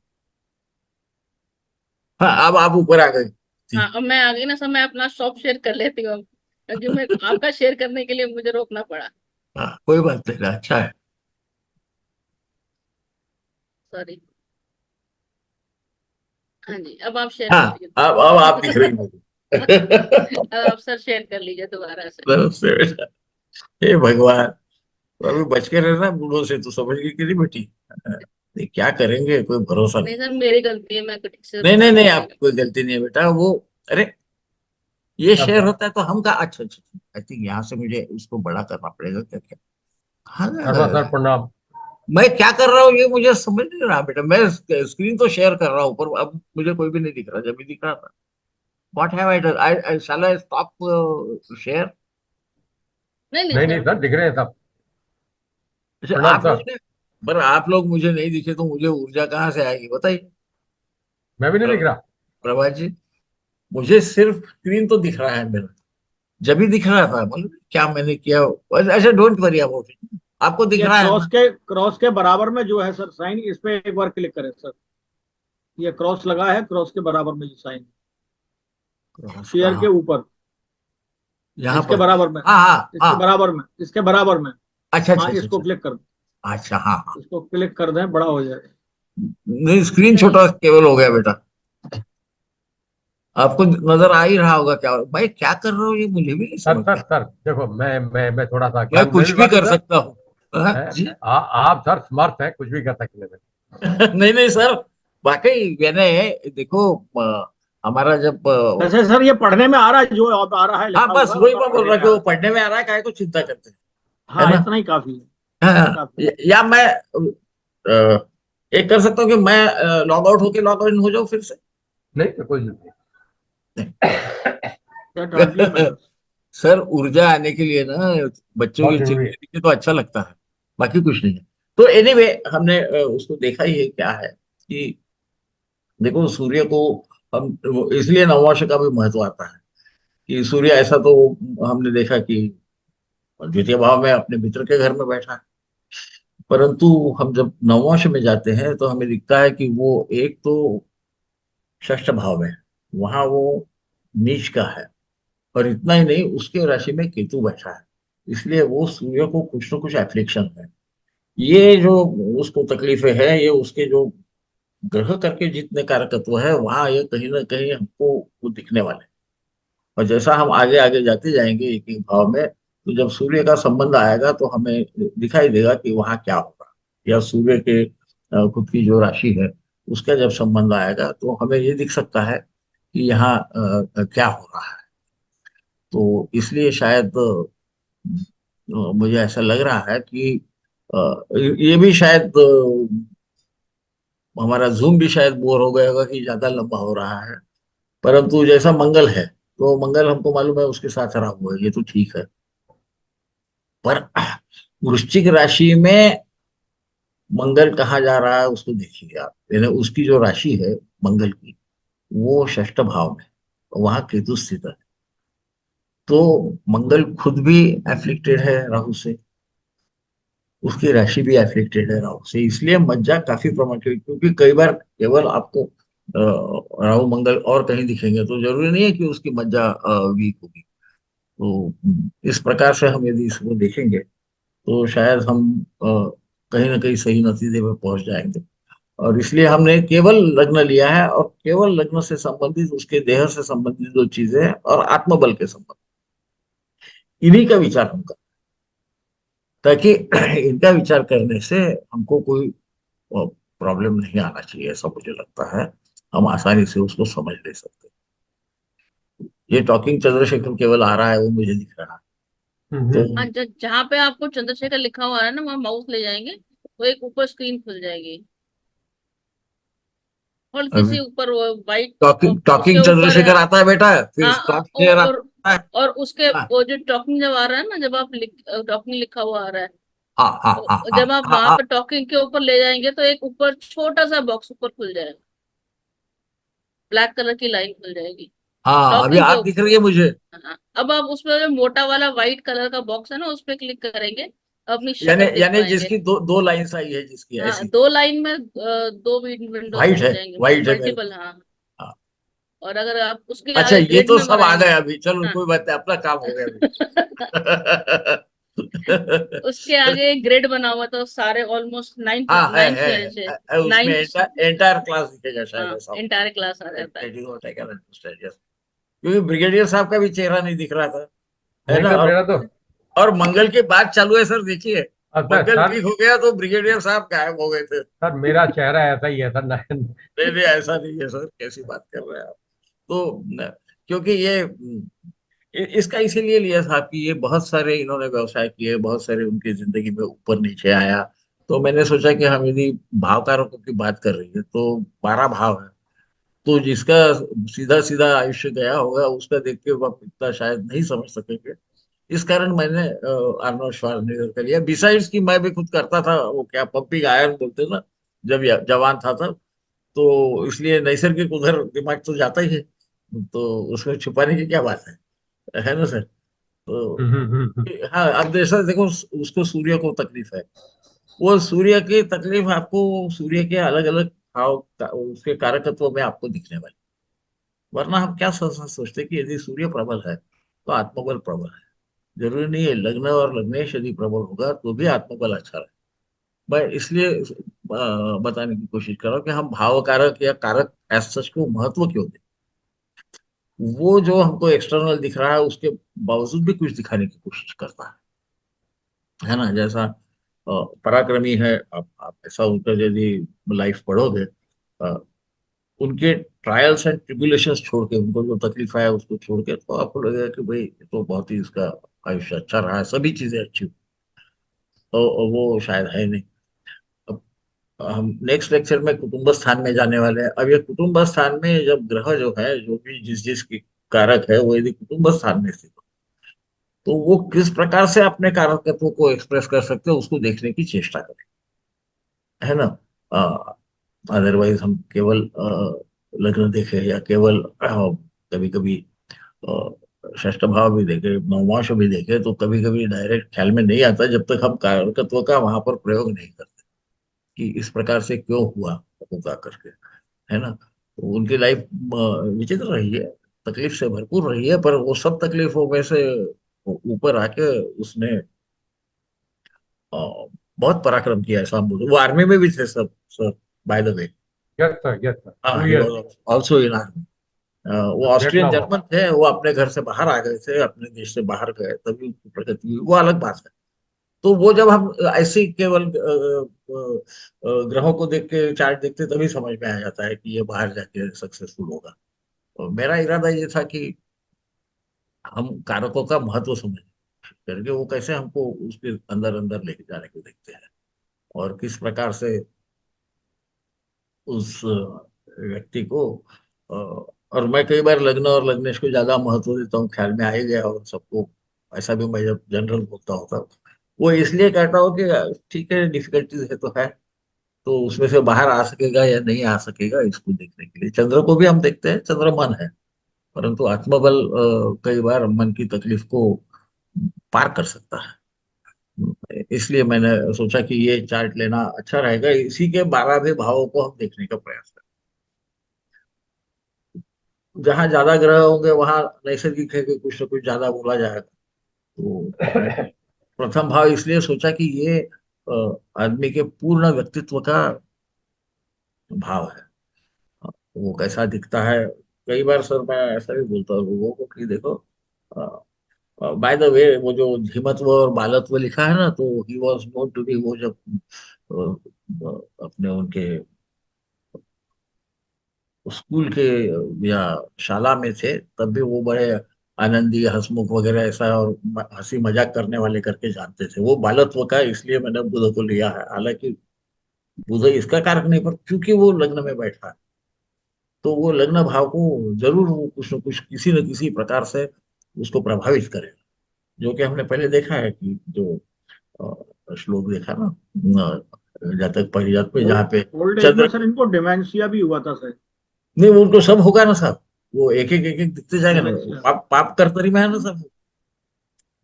हाँ, अब आप ऊपर आ गए। हाँ अब मैं आ गई ना सर, मैं अपना स्टॉप शेयर कर लेती हूँ अब, क्योंकि मैं आपका शेयर करने के लिए मुझे रोकना पड़ा। हाँ, कोई बात नहीं, अच्छा है। सॉरी। हाँ जी, अब आप शेयर हाँ, कर लीजिए अब आप दोबारा। दिख रही मुझे। अब आप सर शेयर कर लीजिए दोबारा से। नमस्ते बेटा, हे भगवान, तो अभी बच के रहना बूढ़ों से, तो समझ गई कि नहीं बेटी? ये क्या करेंगे, कोई भरोसा नहीं। नहीं सर मेरी गलती है, मैं ठीक से नहीं नहीं बता नहीं, नहीं पाई। आप कोई गलती नहीं है बेटा, वो, अरे ये क्या शेयर बात। होता है तो हम का, अच्छा अच्छा, आई थिंक यहाँ से मुझे उसको बड़ा करना पड़ेगा, क्या क्या, कहाँ सर्वा गया? सर प्रणाम। मैं क्या कर रहा हूँ ये मुझे समझ नहीं रहा बेटा, मैं स्क्रीन तो शेयर कर रहा हूँ, पर अब मुझे कोई भी नहीं दिख रहा, जब भी दिख रहा था। What have I done, I shall I stop share? नहीं नहीं नहीं नहीं सर। सर, दिख रहे हैं सब। अच्छा, प्रणाम आप लोग सर। ने, पर आप लोग मुझे नहीं दिखे तो मुझे ऊर्जा कहाँ से आएगी बताइए? मैं भी नहीं दिख प्र- रहा। प्रभा जी, मुझे सिर्फ स्क्रीन तो दिख रहा है मेरा, जब भी दिख रहा था, बोले क्या मैंने किया, अच्छा डोंट वरी अबाउट इट, आपको दिख ये रहा है ना? क्रॉस के बराबर में जो है सर साइन, इस पे एक बार क्लिक करें सर। ये क्रॉस लगा है, क्रॉस के बराबर में जो साइन, क्रॉस शेयर के कहाँ? ऊपर, यहाँ इसके पर? बराबर में, हाँ हाँ इसके हाँ, बराबर में, इसके बराबर में। अच्छा अच्छा हाँ अच्छा इसको अच्छा, क्लिक कर दें, अच्छा हाँ हाँ, इसको क्लिक कर दें, बड़ा हो जाएगा। नहीं स्क्रीन नहीं छोटा केवल हो गया बेटा, आपको नजर आ ही रहा होगा, क्या भाई क्या कर रहे हो, ये मुझे भी नहीं सर समझ में सर सर देखो, मैं थोड़ा सा मैं ज्ञान में कुछ भी भी बांटू कर सर। सकता हूँ, हाँ, हैं? जी। आप सर स्मर्थ हैं, कुछ भी कर सकते हैं। नहीं नहीं सर, वाकई मैंने, देखो, हमारा जब वैसे सर ये पढ़ने में आ रहा है, जो अब आ रहा है हाँ, लिखा बस हुआ है वही उतना मैं बोल पढ़ने रहा में कि आ वो रहा है। पढ़ने में आ रहा है, काहे को चिंता करते हैं, है हाँ ना? इतना ही काफी है, हाँ, काफी है। या मैं एक कर सकता हूँ कि मैं लॉग आउट होके लॉग इन हो जाऊँ फिर से। नहीं तो कोई नहीं। क्या डांट दिया मैंने? सर, ऊर्जा आने के लिए ना, बच्चों बहुत के जरूरी चेहरे है। दिखे तो अच्छा लगता है, बाकी कुछ नहीं है। तो एनीवे, हमने उसको देखा ही है क्या है, कि देखो सूर्य को हम, इसलिए नववर्ष का भी महत्व आता है कि सूर्य ऐसा तो हमने देखा कि द्वितीय भाव में अपने मित्र के घर में बैठा है, परंतु हम जब नववर्ष में जाते हैं तो हमें दिखता है कि वो एक तो षष्ठ भाव में है, वहां वो नीच का है, और इतना ही नहीं, उसके राशि में केतु बैठा है, इसलिए वो सूर्य को कुछ न कुछ एफ्लिक्शन है। ये जो उसको तकलीफें है, ये उसके जो ग्रह करके जितने कारकत्व है वहां ये कहीं ना कहीं हमको वो दिखने वाले हैं। और जैसा हम आगे आगे जाते जाएंगे एक एक भाव में, तो जब सूर्य का संबंध आएगा तो हमें दिखाई देगा कि वहां क्या होगा, या सूर्य के खुद की जो राशि है उसका जब संबंध आएगा तो हमें ये दिख सकता है कि यहाँ क्या हो रहा है। तो इसलिए शायद मुझे ऐसा लग रहा है कि ये भी शायद हमारा जूम भी शायद बोर हो गया होगा कि ज्यादा लंबा हो रहा है, परंतु जैसा मंगल है, तो मंगल हमको मालूम है उसके साथ रहा हुआ है, ये तो ठीक है। पर वृश्चिक राशि में मंगल कहाँ जा रहा है उसको देखिए आप, यानी उसकी जो राशि है मंगल की, वो षष्ठ भाव में, वहां केतु स्थित है। तो मंगल खुद भी एफ्लिक्टेड है राहु से, उसकी राशि भी एफेक्टेड है राहु से, इसलिए मज्जा काफी प्रमाणित, क्योंकि कई बार केवल आपको राहु मंगल और कहीं दिखेंगे तो जरूरी नहीं है कि उसकी मज्जा वीक होगी। तो इस प्रकार से हम यदि इसको देखेंगे तो शायद हम कहीं ना कहीं सही नतीजे पर पहुंच जाएंगे। और इसलिए हमने केवल लग्न लिया है, और केवल लग्न से संबंधित, उसके देह से संबंधित जो चीजें हैं और आत्मबल के संबंध, इन्हीं का विचार हम करें, ताकि इनका विचार करने से हमको कोई प्रॉब्लम नहीं आना चाहिए, ऐसा मुझे लगता है। हम आसानी से उसको समझ ले सकते हैं। ये टॉकिंग चंद्रशेखर केवल आ रहा है, वो मुझे दिख रहा है। तो हाँ, जहाँ पे आपको चंद्रशेखर लिखा हुआ है ना, वहाँ माउस ले जाएंगे तो एक ऊपर स्क्रीन खुल जाएगी, और अभी किसी ऊपर वो व्हाइट, टॉकिंग उसके टॉकिंग ऊपर चंद्रशेखर आता है बेटा, फिर हाँ, स्टॉप शेयर आता है। और उसके हाँ वो जो टॉकिंग जब आ रहा है ना, जब आप टॉकिंग लिखा हुआ आ रहा है, हाँ हाँ हाँ तो हाँ जब आप हाँ वहां हाँ पे टॉकिंग के ऊपर ले जाएंगे तो एक ऊपर छोटा सा बॉक्स ऊपर खुल जाएगा, ब्लैक कलर की लाइन खुल जाएगी हाँ, अभी टॉकिंग के आप दिख रही है ऊपर। मुझे। हाँ, अब आप उसमें जो मोटा वाला व्हाइट कलर का बॉक्स है ना, उस पे क्लिक करेंगे, अपनी यानी शक्ल देख यानी पाएंगे। जिसकी दो दो लाइंस आई है, जिसकी हाँ, ऐसी दो लाइन में दो विंडोज वाइट खुल है, जाएंगे, वाइट है मेरे मल्टीपल। को। हाँ, हाँ। और अगर आप उसके अच्छा, आगे ये ग्रिड तो में सब आ बनाएंगे। गए अभी, चलो हाँ। कोई बात नहीं, अपना काम हो गया अभी। उसके आगे ग्रिड बना हुआ, तो सारे ऑलमोस्ट हाँ नाइन है, उसमें नाइन। एंटायर क्लास दिखेगा शायद, हाँ, ऐसा हो। एंटायर क्लास आ जाता है। That is what I can understand, yes. क्योंकि ब्रिगेडियर साहब का भी चेहरा नहीं दिख रहा था, है नहीं ना। सर, मेरा तो और मंगल की बात चालू है सर, देखिए, सर मंगल सर वीक हो गया तो ब्रिगेडियर साहब गायब हो गए थे। सर मेरा चेहरा ऐसा ही है सर। नहीं नहीं, ऐसा नहीं है सर, कैसी बात कर रहे हैं आप। तो क्योंकि ये इसका इसीलिए लिया था कि ये बहुत सारे इन्होंने व्यवसाय किए, बहुत सारे उनकी जिंदगी में ऊपर नीचे आया। तो मैंने सोचा कि हम यदि भाव कारकों की बात कर रही है तो 12 भाव है, तो जिसका सीधा सीधा आयुष्य गया होगा उसका देख के वह इतना शायद नहीं समझ सकेंगे। इस कारण मैंने आर्नोल्ड श्वार्ज़नेगर का लिया। बिसाइड्स की मैं भी खुद करता था, वो क्या पंपिंग आयरन बोलते ना, जब जवान था तब। तो इसलिए नैसर्गिक उधर दिमाग तो जाता ही है, तो उसमें छुपाने की क्या बात है ना सर। तो हाँ, अब जैसा देखो, उसको सूर्य को तकलीफ है, वो सूर्य की तकलीफ आपको सूर्य के अलग अलग भाव उसके कारकत्व में आपको दिखने वाली। वरना हम क्या सोचते हैं कि यदि सूर्य प्रबल है तो आत्मबल प्रबल है। जरूरी नहीं है लग्न और लग्नेश यदि प्रबल होगा तो भी आत्मबल अच्छा रहे। मैं इसलिए बताने की कोशिश कर रहा हूँ कि हम भाव कारक या कारक एज सच को महत्व क्यों दें। वो जो हमको एक्सटर्नल दिख रहा है उसके बावजूद भी कुछ दिखाने की कोशिश करता है ना। जैसा पराक्रमी है, आप ऐसा उनका यदि लाइफ पढ़ोगे, अ, उनके ट्रायल्स एंड ट्रिब्यूलेशंस छोड़ के, उनको जो तकलीफ आया उसको छोड़ के, तो आपको लगेगा कि भाई ये तो बहुत ही इसका आयुष्य अच्छा रहा है, सभी चीजें अच्छी हुई। तो वो शायद है नहीं। अब हम नेक्स्ट लेक्चर में कुटुंब स्थान में जाने वाले हैं। अब ये कुटुंब स्थान में जब ग्रह जो है, जो भी जिस जिस की कारक है, वो यदि कुटुंब स्थान में स्थित हो तो वो किस प्रकार से अपने कारकत्व को एक्सप्रेस कर सकते हैं, उसको देखने की चेष्टा करें, है ना। अदरवाइज हम केवल लग्न देखे या केवल कभी कभी षष्ठ भाव भी देखे, नवमांश भी देखे, तो कभी कभी डायरेक्ट ख्याल में नहीं आता जब तक हम कारकत्व का वहां पर प्रयोग नहीं करते कि इस प्रकार से क्यों हुआ, होगा करके, है ना। तो उनकी लाइफ विचित्र रही है, तकलीफ से भरपूर रही है, पर वो सब तकलीफों में से ऊपर आके उसने अ, बहुत पराक्रम किया है शाम बुद्ध। वो आर्मी में भी थे सब sir, by the way. Yes sir हाँ, 2 ही years was also in army. वो ऑस्ट्रियन वियतनाम। जर्मन थे, वो अपने घर से बाहर आ गए थे, अपने देश से बाहर गए तभी उनकी प्रगति हुई, वो अलग बात है। तो वो जब हम ऐसे ही केवल ग्रहों को देख के चार्ट देखते तभी समझ में आ जाता है कि ये बाहर जाके सक्सेसफुल होगा। और मेरा इरादा ये था कि हम कारकों का महत्व समझें करके वो कैसे हमको उसके अंदर अंदर लेके जाने को देखते हैं, और किस प्रकार से उस व्यक्ति को अ, और मैं कई बार लग्न और लग्नेश को ज्यादा महत्व देता हूँ, ख्याल में आ ही गया और सबको, ऐसा भी मैं जब जनरल बोलता होता हूँ, वो इसलिए कहता हूँ कि ठीक है डिफिकल्टीज है तो है, तो उसमें से बाहर आ सकेगा या नहीं आ सकेगा इसको देखने के लिए। चंद्र को भी हम देखते हैं, चंद्र मन है, परंतु आत्मबल कई बार मन की तकलीफ को पार कर सकता है। इसलिए मैंने सोचा कि ये चार्ट लेना अच्छा रहेगा, इसी के 12वें भावों को हम देखने का प्रयास करें। जहां ज्यादा ग्रह होंगे वहां नैसर्गिक है कि कुछ ना कुछ ज्यादा बोला जाएगा। तो मैंने प्रथम भाव इसलिए सोचा कि ये आदमी के पूर्ण व्यक्तित्व का भाव है। वो कैसा दिखता है, कई बार सर मैं ऐसा भी बोलता हूँ लोगों को कि देखो, बाय द वे वो जो धीमत्व और बालत्व लिखा है ना, तो he was known to be, वो जब अपने उनके स्कूल के या शाला में थे तब भी वो बड़े आनंदी हंसमुख वगैरह ऐसा और हंसी मजाक करने वाले करके जानते थे। वो बालत्व का इसलिए मैंने बुध को लिया है, हालांकि बुध इसका कारक नहीं, पर क्योंकि वो लग्न में बैठा है तो वो लग्न भाव को जरूर वो कुछ न कुछ किसी न किसी प्रकार से उसको प्रभावित करेगा। जो कि हमने पहले देखा है कि जो श्लोक देखा ना, जातक परिजात में जहाँ पे ओल्ड एज में चंद्र, सर इनको डिमेंशिया भी हुआ था सर। नहीं उनको सब होगा ना साहब, वो एक एक दिखते जाएगा ना, डिमेंशिया। पाप करतरी में है ना सब,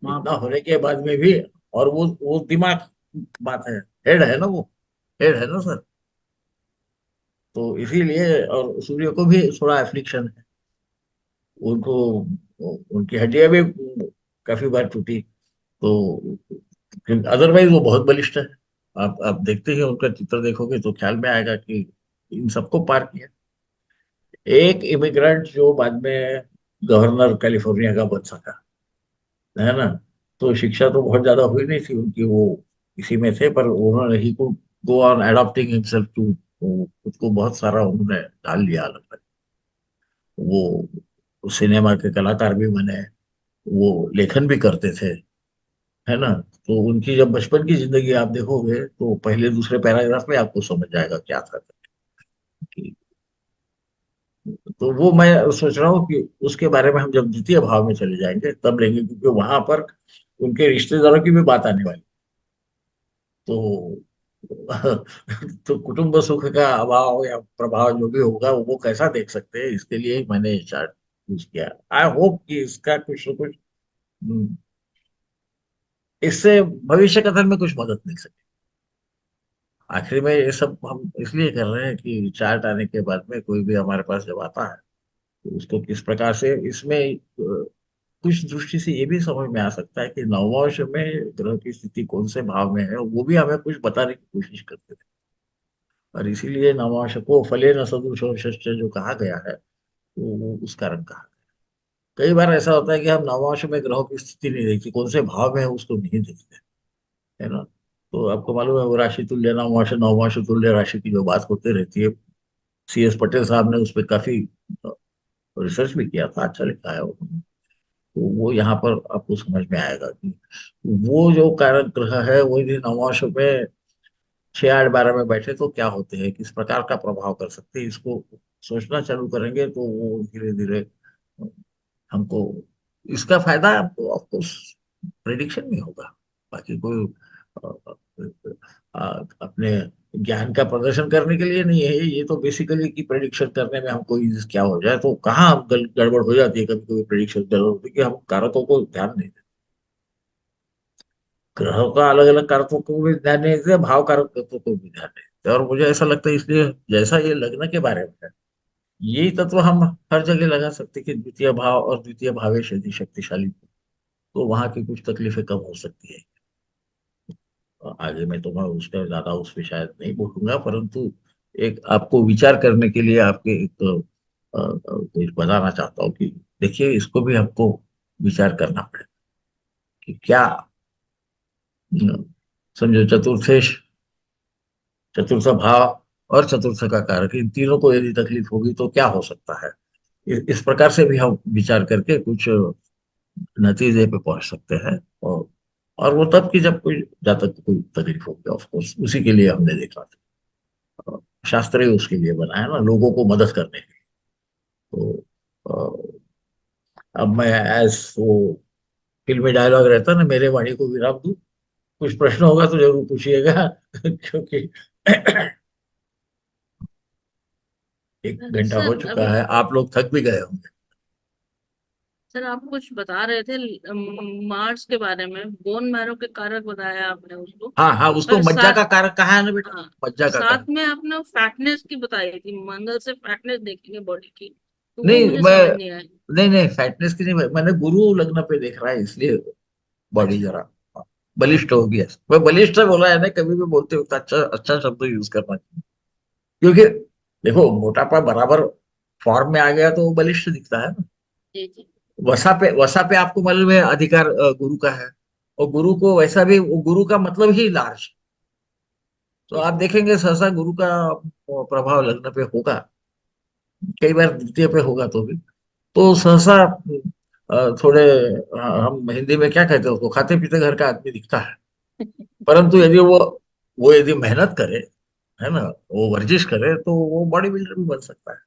इतना हाँ। होने के बाद में भी। और वो दिमाग बात है, हेड है ना वो, हेड है ना सर। तो इसीलिए, और सूर्य को भी थोड़ा एफ्लिक्शन है, उनको उनकी हड्डियां भी काफी बार टूटी, तो अदरवाइज वो बहुत बलिष्ठ है। आप देखते ही उनका चित्र देखोगे तो ख्याल में आएगा कि इन सबको पार किया। एक इमिग्रेंट जो बाद में गवर्नर कैलिफोर्निया का बन सका, है ना। तो शिक्षा तो बहुत ज्यादा हुई नहीं थी उनकी, वो इसी में थे, पर उन्होंने ही को go on adopting himself to, खुद को बहुत सारा उन्होंने डाल लिया अलग अलग। वो सिनेमा के कलाकार भी बने, वो लेखन भी करते थे, है ना। तो उनकी जब बचपन की जिंदगी आप देखोगे तो पहले दूसरे पैराग्राफ में आपको समझ जाएगा क्या था कि, तो वो मैं सोच रहा हूँ कि उसके बारे में हम जब द्वितीय भाव में चले जाएंगे तब लेंगे, क्योंकि वहां पर उनके रिश्तेदारों की भी बात आने वाली। तो तो कुटुंब सुख का अभाव या प्रभाव जो भी होगा वो कैसा देख सकते हैं, इसके लिए ही मैंने ये चार्ट यूज किया। आई होप कि इसका कुछ न कुछ इससे भविष्य कथन में कुछ मदद मिल सके। आखिर में ये सब हम इसलिए कर रहे हैं कि चार्ट आने के बाद में कोई भी हमारे पास जब आता है तो उसको किस प्रकार से इसमें कुछ दृष्टि से ये भी समझ में आ सकता है कि नववर्ष में ग्रह की स्थिति कौन से भाव में है, वो भी हमें कुछ बताने की कोशिश करते थे। और इसीलिए नववर्ष को फले न सदृशोषश्च जो कहा गया है, वो उस कारण कहा। कई बार ऐसा होता है कि हम नववर्ष में ग्रहों की स्थिति नहीं देखते, कौन से भाव में है उसको नहीं देखते, है ना। तो आपको मालूम है वो राशि तुल्य नववर्ष, नववर्ष तुल्य राशि की जो बात होती रहती है, CS पटेल साहब ने उस पर काफी रिसर्च भी किया था, अच्छा लिखा है उन्होंने। तो वो यहाँ पर आपको समझ में आएगा कि वो जो कारक ग्रह है वो यदि नववर्ष में 6 8 12 में बैठे तो क्या होते हैं, किस प्रकार का प्रभाव कर सकते हैं, इसको सोचना चालू करेंगे तो वो धीरे धीरे हमको इसका फायदा आपको ऑफकोर्स प्रेडिक्शन में होगा। बाकी कोई अपने ज्ञान का प्रदर्शन करने के लिए नहीं है, ये तो बेसिकली की प्रेडिक्शन करने में हमको क्या हो जाए, तो कहाँ हम गड़बड़ हो जाती है कभी कभी प्रेडिक्शन गलत होती है कि हम कारकों को ध्यान नहीं देते, ग्रहों का अलग अलग कारकों को भी ध्यान नहीं देते, भाव कारकों को भी ध्यान नहीं देते। और मुझे ऐसा लगता है इसलिए जैसा ये लग्न के बारे में है, यही तत्व हम हर जगह लगा सकते हैं कि द्वितीय भाव और द्वितीय भावेश यदि शक्तिशाली हो, तो वहां की कुछ तकलीफें कम हो सकती है। आगे में तो मैं उस पर ज्यादा उस पर शायद नहीं बोलूंगा, परंतु एक आपको विचार करने के लिए आपके एक कुछ बताना चाहता हूँ कि देखिए इसको भी हमको विचार करना पड़ेगा कि क्या समझो चतुर्थेश, चतुर्थ भाव और चतुर्थ का कारक, इन तीनों को यदि तकलीफ होगी तो क्या हो सकता है। इस प्रकार से भी हम विचार करके कुछ नतीजे पे पहुंच सकते हैं। और वो तब की जब कोई जातक को कोई तकलीफ होगी, ऑफ कोर्स उसी के लिए हमने देखा था, शास्त्र ही उसके लिए बनाया ना, लोगों को मदद करने के लिए। तो अब मैं एज वो फिल्मी डायलॉग रहता ना, मेरे वाणी को विराम दूं, कुछ प्रश्न होगा तो जरूर पूछिएगा क्योंकि एक घंटा हो सर चुका अभी है, आप लोग थक भी गए होंगे। सर आप कुछ बता रहे थे मार्स के बारे में, बोन मैरो के कारक बताया आपने उसको। हाँ हाँ, उसको पर मज्जा साथ का कारक कहा है ना बेटा, हाँ, मज्जा का साथ कारक। में आपने फैटनेस की बताई थी, मंगल से फैटनेस देखेंगे बॉडी की, तो वो नहीं मुझे मैं, समझ नहीं आया। नहीं नहीं फैटनेस की नहीं, मैंने गुरु लग्न पे देख रहा है इसलिए बॉडी अच्छा। जरा बलिष्ठ हो गया। मैं बलिष्ठ बोला है ना, कभी भी बोलते वक्त अच्छा अच्छा शब्द यूज करना चाहिए, क्योंकि देखो मोटापा बराबर फॉर्म में आ गया तो वो बलिष्ठ दिखता है ना। जी जी। वसा पे आपको मालूम है अधिकार गुरु का है, और गुरु को वैसा भी, वो गुरु का मतलब ही लार्ज। तो जी आप सर। देखेंगे सहसा गुरु का प्रभाव लग्न पे होगा, कई बार द्वितीय पे होगा तो भी, तो सहसा थोड़े हम हिंदी में क्या कहते हैं उसको, खाते पीते घर का आदमी दिखता है। परंतु यदि वो यदि मेहनत करे, है ना, वो वर्जिश करे, तो वो बॉडी बिल्डर भी बन सकता है।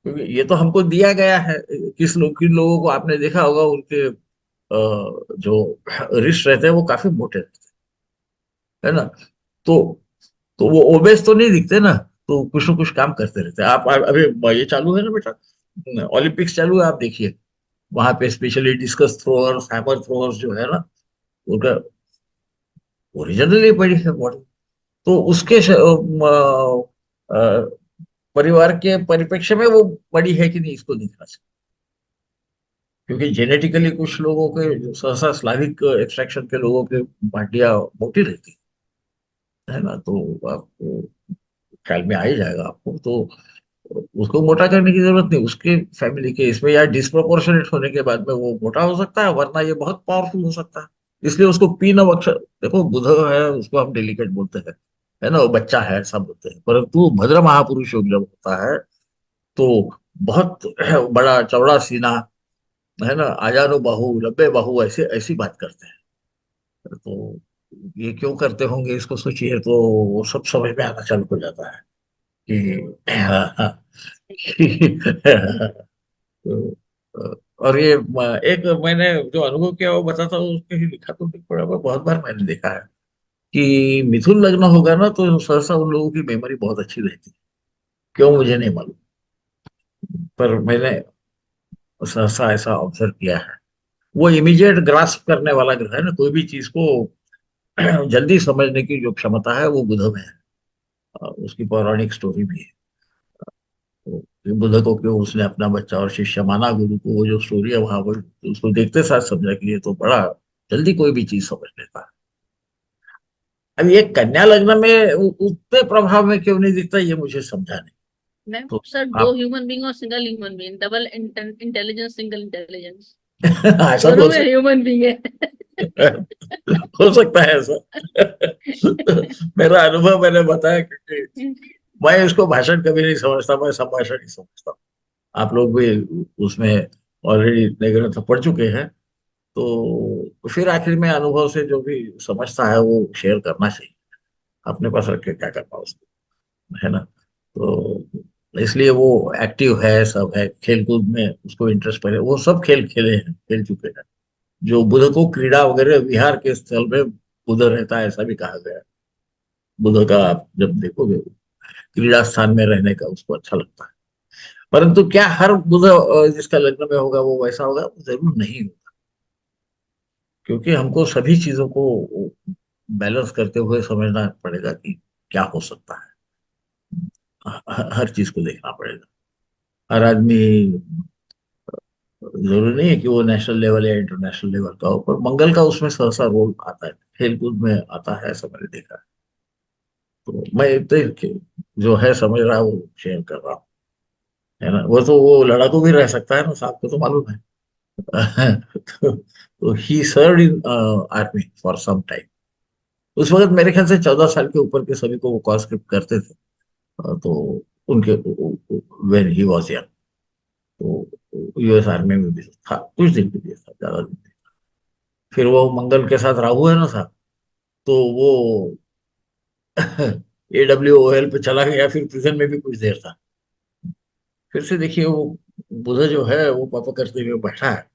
क्योंकि ये तो हमको दिया गया है। किन लोगों को आपने देखा होगा, उनके जो रिस्ट रहते हैं वो काफी मोटे रहते हैं, है ना। तो तो वो ओबेस तो नहीं दिखते ना, तो कुछ ना कुछ काम करते रहते हैं। अभी ये चालू है ना बेटा, ओलंपिक्स चालू है, आप देखिए वहां पे specially discuss throwers, hammer throwers जो है ना, उनका ओरिजिनली बड़ी है बॉडी। तो उसके परिवार के परिप्रेक्ष्य में वो बड़ी है कि नहीं, इसको देखना चाहिए। क्योंकि जेनेटिकली कुछ लोगों के, जो सहसा स्लाविक एक्सट्रैक्शन के लोगों के हड्डियां मोटी रहती है ना, तो आपको ख्याल में आ ही जाएगा आपको। तो उसको मोटा करने की जरूरत नहीं, उसके फैमिली के इसमें या डिस्प्रोपोर्शनेट होने के बाद में वो मोटा हो सकता है, वरना ये बहुत पावरफुल हो सकता है। इसलिए उसको पी नव अक्षर, देखो बुध है उसको हम डेलिकेट बोलते हैं, है ना, वो बच्चा है ऐसा बोलते हैं, परंतु भद्र महापुरुष योग जब होता है तो बहुत बड़ा चौड़ा सीना, है ना, आजानो बाहु लंबे बाहु, ऐसे ऐसी बात करते हैं। तो ये क्यों करते होंगे इसको सोचिए, तो वो सब समझ में आना चालू हो जाता है कि तो, और ये एक मैंने जो अनुभव किया वो बताता हूँ, उसके ही लिखा तो नहीं पड़ा, पर बहुत बार मैंने देखा है कि मिथुन लग्न होगा ना तो सहसा उन लोगों की मेमोरी बहुत अच्छी रहती है। क्यों मुझे नहीं मालूम, पर मैंने सहसा ऐसा ऑब्जर्व किया है। वो इमीडिएट ग्रास्प करने वाला ग्रह है ना, कोई भी चीज को जल्दी समझने की जो क्षमता है वो बुध में है। उसकी पौराणिक स्टोरी भी है। तो बुध को क्यों उसने अपना बच्चा और शिष्य माना, गुरु को, वो जो स्टोरी है वहां पर, तो उसको देखते साथ समझा कि ये तो बड़ा जल्दी कोई भी चीज समझ लेता है। अब ये कन्या लग्न में उतने प्रभाव में क्यों नहीं दिखता, ये मुझे समझा नहीं। मैं तो सर दो आप ह्यूमन बींग और single human being, double intelligence single intelligence, ऐसा दोनों बोल में ह्यूमन बींग है। सकते, हो सकता है ऐसा। मेरा अनुभव मैंने बताया, क्योंकि मैं इसको भाषण कभी नहीं समझता, मैं संभाषण ही समझता हूँ। आप लोग भी उसमें ऑलरेडी इतने ग्रंथ पढ़ चुके हैं, तो फिर आखिर में अनुभव से जो भी समझता है वो शेयर करना चाहिए, अपने पास रख के क्या करना उसको, है ना। तो इसलिए वो एक्टिव है, सब है, खेल कूद में उसको इंटरेस्ट पड़े, वो सब खेल खेले हैं, खेल चुके हैं। जो बुध को क्रीड़ा वगैरह विहार के स्थल में बुध रहता है, ऐसा भी कहा गया है। बुध का आप जब देखोगे क्रीड़ा स्थान में रहने का उसको अच्छा लगता है। परंतु क्या हर बुध जिसका लग्न में होगा वो वैसा होगा? जरूर नहीं होगा, क्योंकि हमको सभी चीजों को बैलेंस करते हुए समझना पड़ेगा कि क्या हो सकता है। हर चीज को देखना पड़ेगा। हर आदमी जरूरी नहीं है कि वो नेशनल लेवल या इंटरनेशनल लेवल का हो, पर मंगल का उसमें सहसा रोल आता है, खेल कूद में आता है, ऐसा मैंने देखा है। तो मैं इतने जो है समझ रहा हूँ शेयर कर रहा हूँ, है ना। वो लड़ाकू भी रह सकता है ना, साहब को तो मालूम है। तो he serve in army for some time. उस वक्त मेरे ख्याल से 14 साल के ऊपर के सभी को वो कॉन्स्क्रिप्ट करते थे। तो उनके वेन ही वॉज यंग, तो यूएस आर्मी में भी था, कुछ दिन के लिए था, ज्यादा दिन नहीं। फिर वो मंगल के साथ राहु है ना साहब, तो वो AWOL पे चला गया, फिर प्रिजन में भी कुछ देर था। फिर से देखिए वो बुध जो है वो पापा करते हुए बैठा है।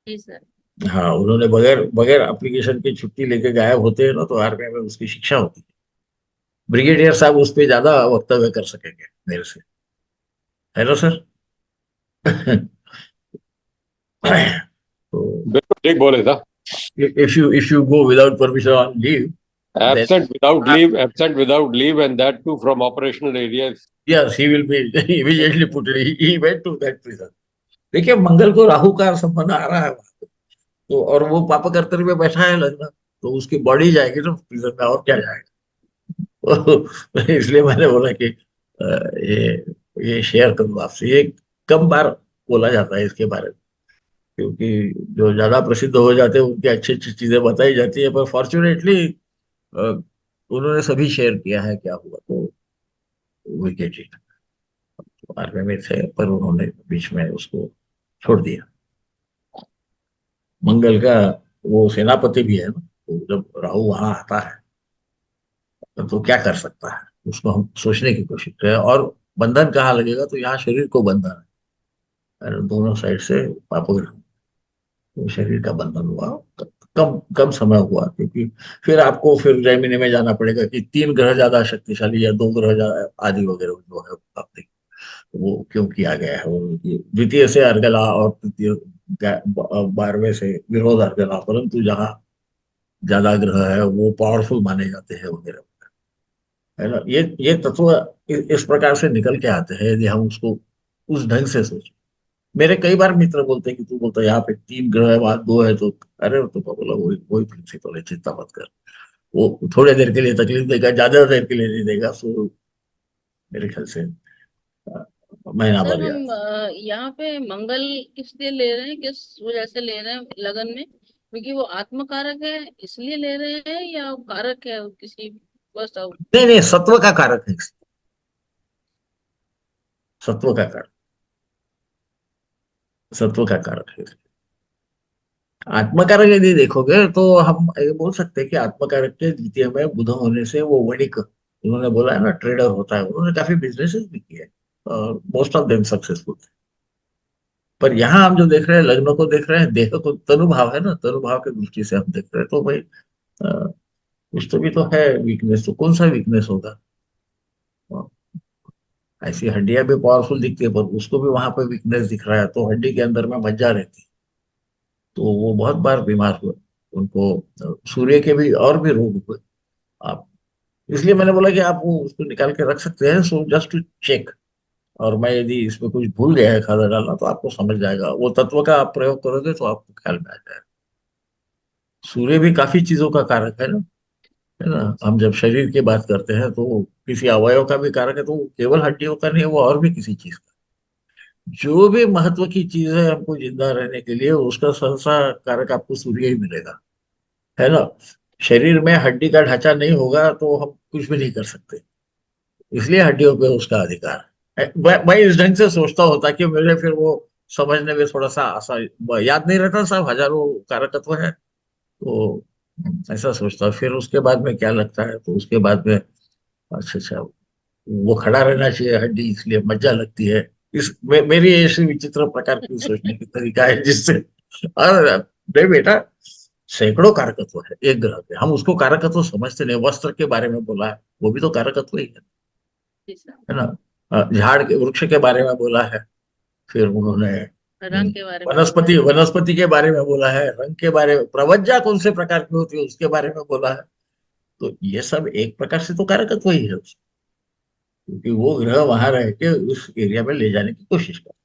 जी सर। हाँ, उन्होंने बगैर बगैर एप्लीकेशन की छुट्टी लेके गायब होते हैं ना, तो आर्मी में उसकी शिक्षा होती है। ब्रिगेडियर साहब उस पर ज्यादा वक्तव्य कर सकेंगे मेरे से, है ना सर? तो बिल्कुल ठीक बोले था। if you go without permission on leave, then Absent without leave, and that too from operational areas. yes, he will be immediately put in. He went to that prison. देखिए मंगल को राहु का संबंध आ रहा है वहां पे। तो और वो पापा कर्तव्य में बैठा है लगना, तो उसकी बॉडी जाएगी ना प्रिजन में, और क्या जाएगा। तो इसलिए मैंने बोला कि ये शेयर करूँ आपसे। ये कम बार बोला जाता है इसके बारे में, क्योंकि जो ज्यादा प्रसिद्ध हो जाते हैं उनकी अच्छी अच्छी चीजें बताई जाती है, पर फॉर्चुनेटली उन्होंने सभी शेयर किया है क्या हुआ। तो विकेट इट, आर्मी में थे पर उन्होंने बीच में उसको छोड़ दिया। मंगल का वो सेनापति भी है ना, तो जब राहु वहां आता है तो क्या कर सकता है, उसको हम सोचने की कोशिश करें। और बंधन कहाँ लगेगा, तो यहाँ शरीर को बंधन है, और दोनों साइड से पापोग्राफ, तो शरीर का बंधन हुआ। कम कम समय हुआ, क्योंकि फिर आपको फिर जैमिनी में जाना पड़ेगा कि 3 ग्रह ज्यादा शक्तिशाली या 2 ग्रह ज्यादा आदि वगैरह जो है आप देखिए वो क्यों किया गया है। वो द्वितीय से अर्गला और तृतीय 12वें से विरोध अर्गला, परंतु जहाँ ज्यादा ग्रह है वो पावरफुल माने जाते हैं वगैरह, है ना। ये तत्व इस प्रकार से निकल के आते हैं यदि हम उसको उस ढंग से सोचें। मेरे कई बार मित्र बोलते हैं कि तू बोलता है यहाँ पे 3 ग्रह है, वहां 2 है, तो अरे तो बोला वही वही प्रिंसिपल है, चिंता मत कर। वो थोड़े देर के लिए तकलीफ देगा, ज्यादा देर के लिए नहीं देगा। सो मेरे ख्याल से महीना सर भर या हम यहाँ पे मंगल किस लिए ले रहे हैं, किस वजह से ले रहे हैं लगन में? क्योंकि वो आत्म कारक है इसलिए ले रहे हैं, या वो कारक है किसी बस नहीं नहीं, सत्व का कारक है, सत्व का कारक, सत्व का कारक है। आत्मकारक यदि देखोगे तो हम ये बोल सकते हैं कि आत्मकारक के द्वितीय में बुध होने से वो वणिक, उन्होंने बोला है ना ट्रेडर होता है, उन्होंने काफी बिजनेसेस भी किए और मोस्ट ऑफ देम सक्सेसफुल थे। पर यहाँ हम जो देख रहे हैं, लग्न को देख रहे हैं, देह को, तनुभाव है ना, तनुभाव की दृष्टि से हम देख रहे हैं, तो भाई कुछ तो भी तो है वीकनेस। तो कौन सा वीकनेस होगा? ऐसी हड्डियां भी पावरफुल दिखती है, पर उसको भी वहां पे वीकनेस दिख रहा है, तो हड्डी के अंदर में मज्जा रहती है, तो वो बहुत बार बीमार हुए। उनको सूर्य के भी और भी रोग हुए। आप, इसलिए मैंने बोला कि आप वो उसको निकाल के रख सकते हैं, सो जस्ट टू चेक। और मैं यदि इसमें कुछ भूल गया है खादा डालना, तो आपको समझ जाएगा, वो तत्व का आप प्रयोग करोगे तो आपको ख्याल में आ जाएगा। सूर्य भी काफी चीजों का कारक है ना। हम जब शरीर की बात करते हैं तो वो किसी अवयव का भी कारक है, तो वो केवल हड्डियों का नहीं है, वो और भी किसी चीज का। जो भी महत्व की चीज है हमको जिंदा रहने के लिए, उसका सहसा कारक आपको सूर्य ही मिलेगा, है ना। शरीर में हड्डी का ढांचा नहीं होगा तो हम कुछ भी नहीं कर सकते, इसलिए हड्डियों पे उसका अधिकार है। मैं इस ढंग से सोचता हूँ ताकि मुझे फिर वो समझने में थोड़ा सा आसान, याद नहीं रहता साहब, हजारों कारकत्व है, तो ऐसा सोचता हूँ। फिर उसके बाद में क्या लगता है, तो उसके बाद में अच्छा अच्छा वो खड़ा रहना चाहिए हड्डी, इसलिए मज्जा लगती है। मेरी ऐसी विचित्र प्रकार की सोचने की तरीका है जिससे, अरे नहीं बेटा, सैकड़ों कारकत्व है एक ग्रह के, हम उसको कारकत्व समझते नहीं। वस्त्र के बारे में बोला है, वो भी तो कारकत्व ही जी सर। है ना। झाड़ के वृक्ष के बारे में बोला है, फिर उन्होंने रंग के बारे में वनस्पति बोला है। वनस्पति के बारे में बोला है, रंग के बारे में, प्रवज्जा कौन से प्रकार की होती है उसके बारे में बोला है। तो ये सब एक प्रकार से तो कारकत्व ही है उसका, क्योंकि वो ग्रह वहां रह के उस एरिया में ले जाने की कोशिश करता है,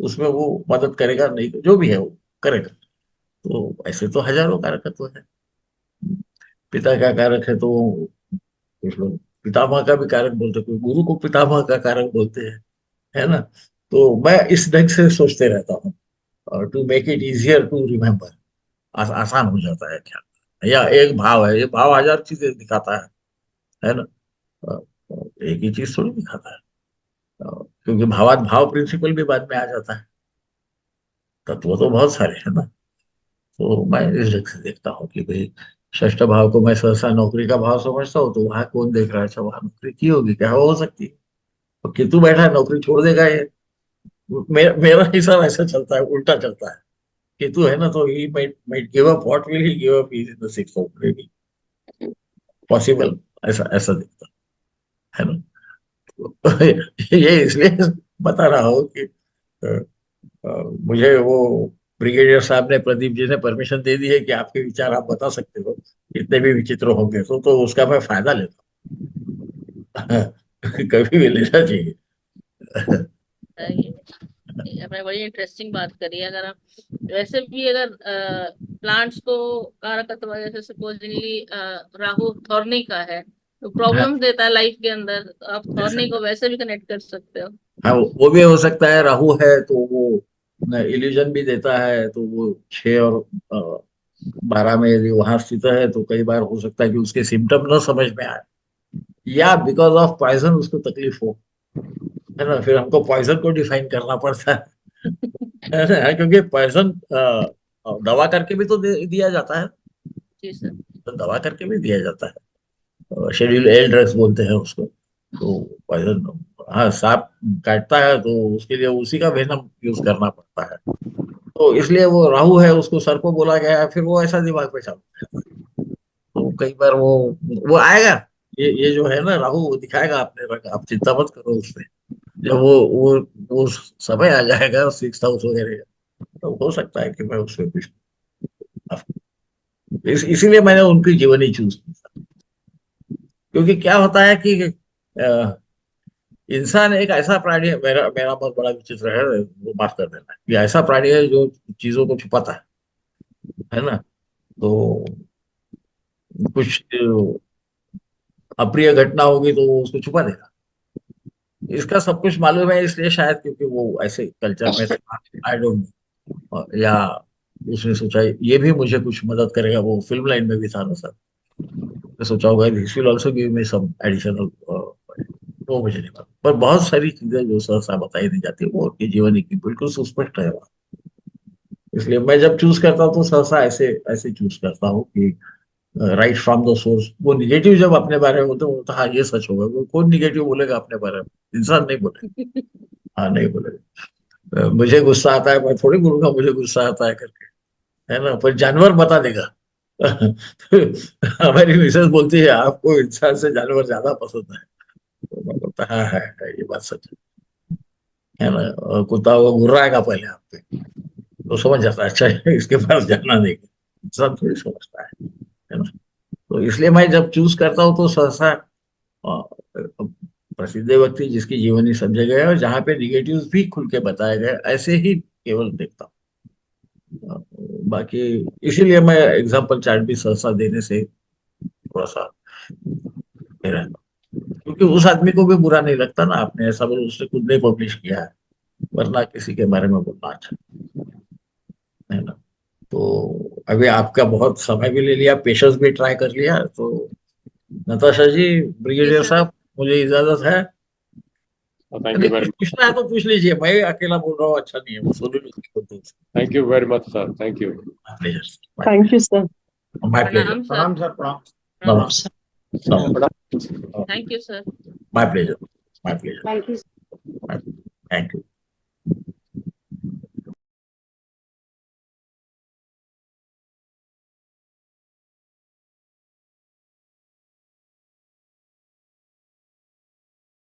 उसमें वो मदद करेगा नहीं तो जो भी है वो करेगा। तो ऐसे तो हजारों कारकत्व है। पिता का कारक है तो कुछ लोग पितामह का भी कारक बोलते, कोई गुरु को पितामह का कारक बोलते हैं, है ना। तो मैं इस ढंग से सोचते रहता हूँ, और to make it easier to remember, आसान हो जाता है ख्याल। या एक भाव है, ये भाव हजार चीजें दिखाता है ना। अ, एक ही चीज थोड़ी दिखाता है। क्योंकि भावात भाव प्रिंसिपल भी बाद में आ जाता है, तत्व तो बहुत सारे हैं ना। तो मैं इस ढंग से देखता हूँ कि भाई षष्ठ भाव को मैं सहसा नौकरी का भाव समझता हूँ, तो वहां कौन देख रहा है, अच्छा वहां नौकरी की होगी, क्या हो सकती है। तो केतु बैठा है, नौकरी छोड़ देगा ये। मेरा हिसाब ऐसा चलता है, उल्टा चलता है। केतु है ना, तो he might give up, what will he give up in the sixth house, may be possible, ऐसा ऐसा दिखता है ना। तो ये इसलिए बता रहा हूँ कि मुझे वो ब्रिगेडियर साहब ने, प्रदीप जी ने परमिशन दे दी है कि आपके विचार आप बता सकते हो, इतने भी विचित्र होंगे तो उसका मैं फायदा लेता हूँ। कभी भी लेना चाहिए। ये आपने बड़ी इंटरेस्टिंग बात करी है। अगर आप वैसे भी अगर प्लांट्स को कारकत्व, जैसे सपोजिंगली राहु थॉर्नी का है तो प्रॉब्लम देता है लाइफ के अंदर, तो आप थॉर्नी को वैसे भी कनेक्ट कर सकते हो। हाँ, वो भी हो सकता है। राहु है तो वो इल्यूजन भी देता है, तो वो 6 और 12 में यदि वहां स्थित है तो कई बार हो सकता है कि उसके सिम्टम न समझ में आए, या बिकॉज ऑफ पॉइजन उसको तकलीफ हो, है ना। फिर हमको पॉइजन को डिफाइन करना पड़ता है ना, क्योंकि पॉइजन दवा करके भी तो दिया जाता है। जी सर। तो दवा करके भी दिया जाता है, शेड्यूल ए ड्रग्स बोलते हैं उसको। तो पॉइजन, हाँ, सांप काटता है तो उसके लिए उसी का वेनम यूज करना पड़ता है। तो इसलिए वो राहु है, उसको सर को बोला गया है, फिर वो ऐसा दिमाग पे चलता है। तो कई बार वो आएगा, ये जो है ना राहु, वो दिखाएगा अपने रंग, आप चिंता मत करो उससे। जब वो समय आ जाएगा सिक्स हाउस वगैरह का, तो हो सकता है कि मैं उसमें कुछ, इसीलिए मैंने उनकी जीवनी चूज की। क्योंकि क्या होता है कि इंसान एक ऐसा प्राणी है, मेरा मेरा बहुत बड़ा विचित्र है, वो माफ कर देना, ये ऐसा प्राणी है जो चीजों को छुपाता है ना। तो कुछ अप्रिय घटना होगी तो वो उसको छुपा देगा। इसका सब कुछ मालूम है, इसलिए शायद क्योंकि वो ऐसे कल्चर में था, आई डोंट नो, या उसने सोचा ये भी मुझे कुछ मदद करेगा, वो फिल्म लाइन में भी था ना सर, तो सोचा होगा this will also give me some additional, वो मुझे नहीं मालूम। पर बहुत सारी चीजें जो सहसा बताई नहीं जाती वो उनकी जीवनी की बिल्कुल सुस्पष्ट है वहाँ। इसलिए मैं जब चूज करता हूँ तो सहसा ऐसे ऐसे चूज करता हूँ कि राइट फ्रॉम द सोर्स। वो निगेटिव जब अपने बारे में बोलते हैं तो हाँ ये सच होगा, वो कौन निगेटिव बोलेगा अपने बारे में, इंसान नहीं बोलेगा। हाँ, नहीं बोलेगा। मुझे गुस्सा आता है, मैं थोड़ी बोलूंगा मुझे गुस्सा आता है करके, है ना। पर जानवर बता देगा। हमारी मिसेस बोलती है आपको इंसान से जानवर ज्यादा पसंद है, तो मैं बोलता है, ये बात सच है ना। और कुत्ता वो घुर्राएगा पहले आप पे, तो समझ जाता है अच्छा इसके पास जाना नहीं, इंसान थोड़ी समझता है ना। तो इसलिए मैं जब चूज करता हूँ तो सहसा प्रसिद्ध व्यक्ति जिसकी जीवनी सब जगह है और जहाँ पे निगेटिव्स भी खुल के बताए गए, ऐसे ही केवल देखता हूँ। बाकी इसीलिए मैं एग्जाम्पल चार्ट भी सहसा देने से थोड़ा सा मेरा, क्योंकि उस आदमी को भी बुरा नहीं लगता ना, आपने ऐसा बोलो उसने खुद ने पब्लिश किया है, वरना किसी के बारे में बोलना अच्छा है ना। तो अभी आपका बहुत समय भी ले लिया, पेशेंस भी ट्राई कर लिया, तो नताशा जी, जी ब्रिगेडियर सर। साहब, मुझे इजाजत है। Thank you नहीं, very कुछ पूछना है तो पूछ लीजिए, मैं अकेला बोल रहा हूँ अच्छा नहीं है, वो सोनू बोलते हैं। Thank you very much, sir. Thank you. Thank you sir. My pleasure, प्रणाम सर। प्रणाम सर, प्रणाम। प्रणाम। नमस्कार, thank you sir. My pleasure, my pleasure, thank you. Thank you.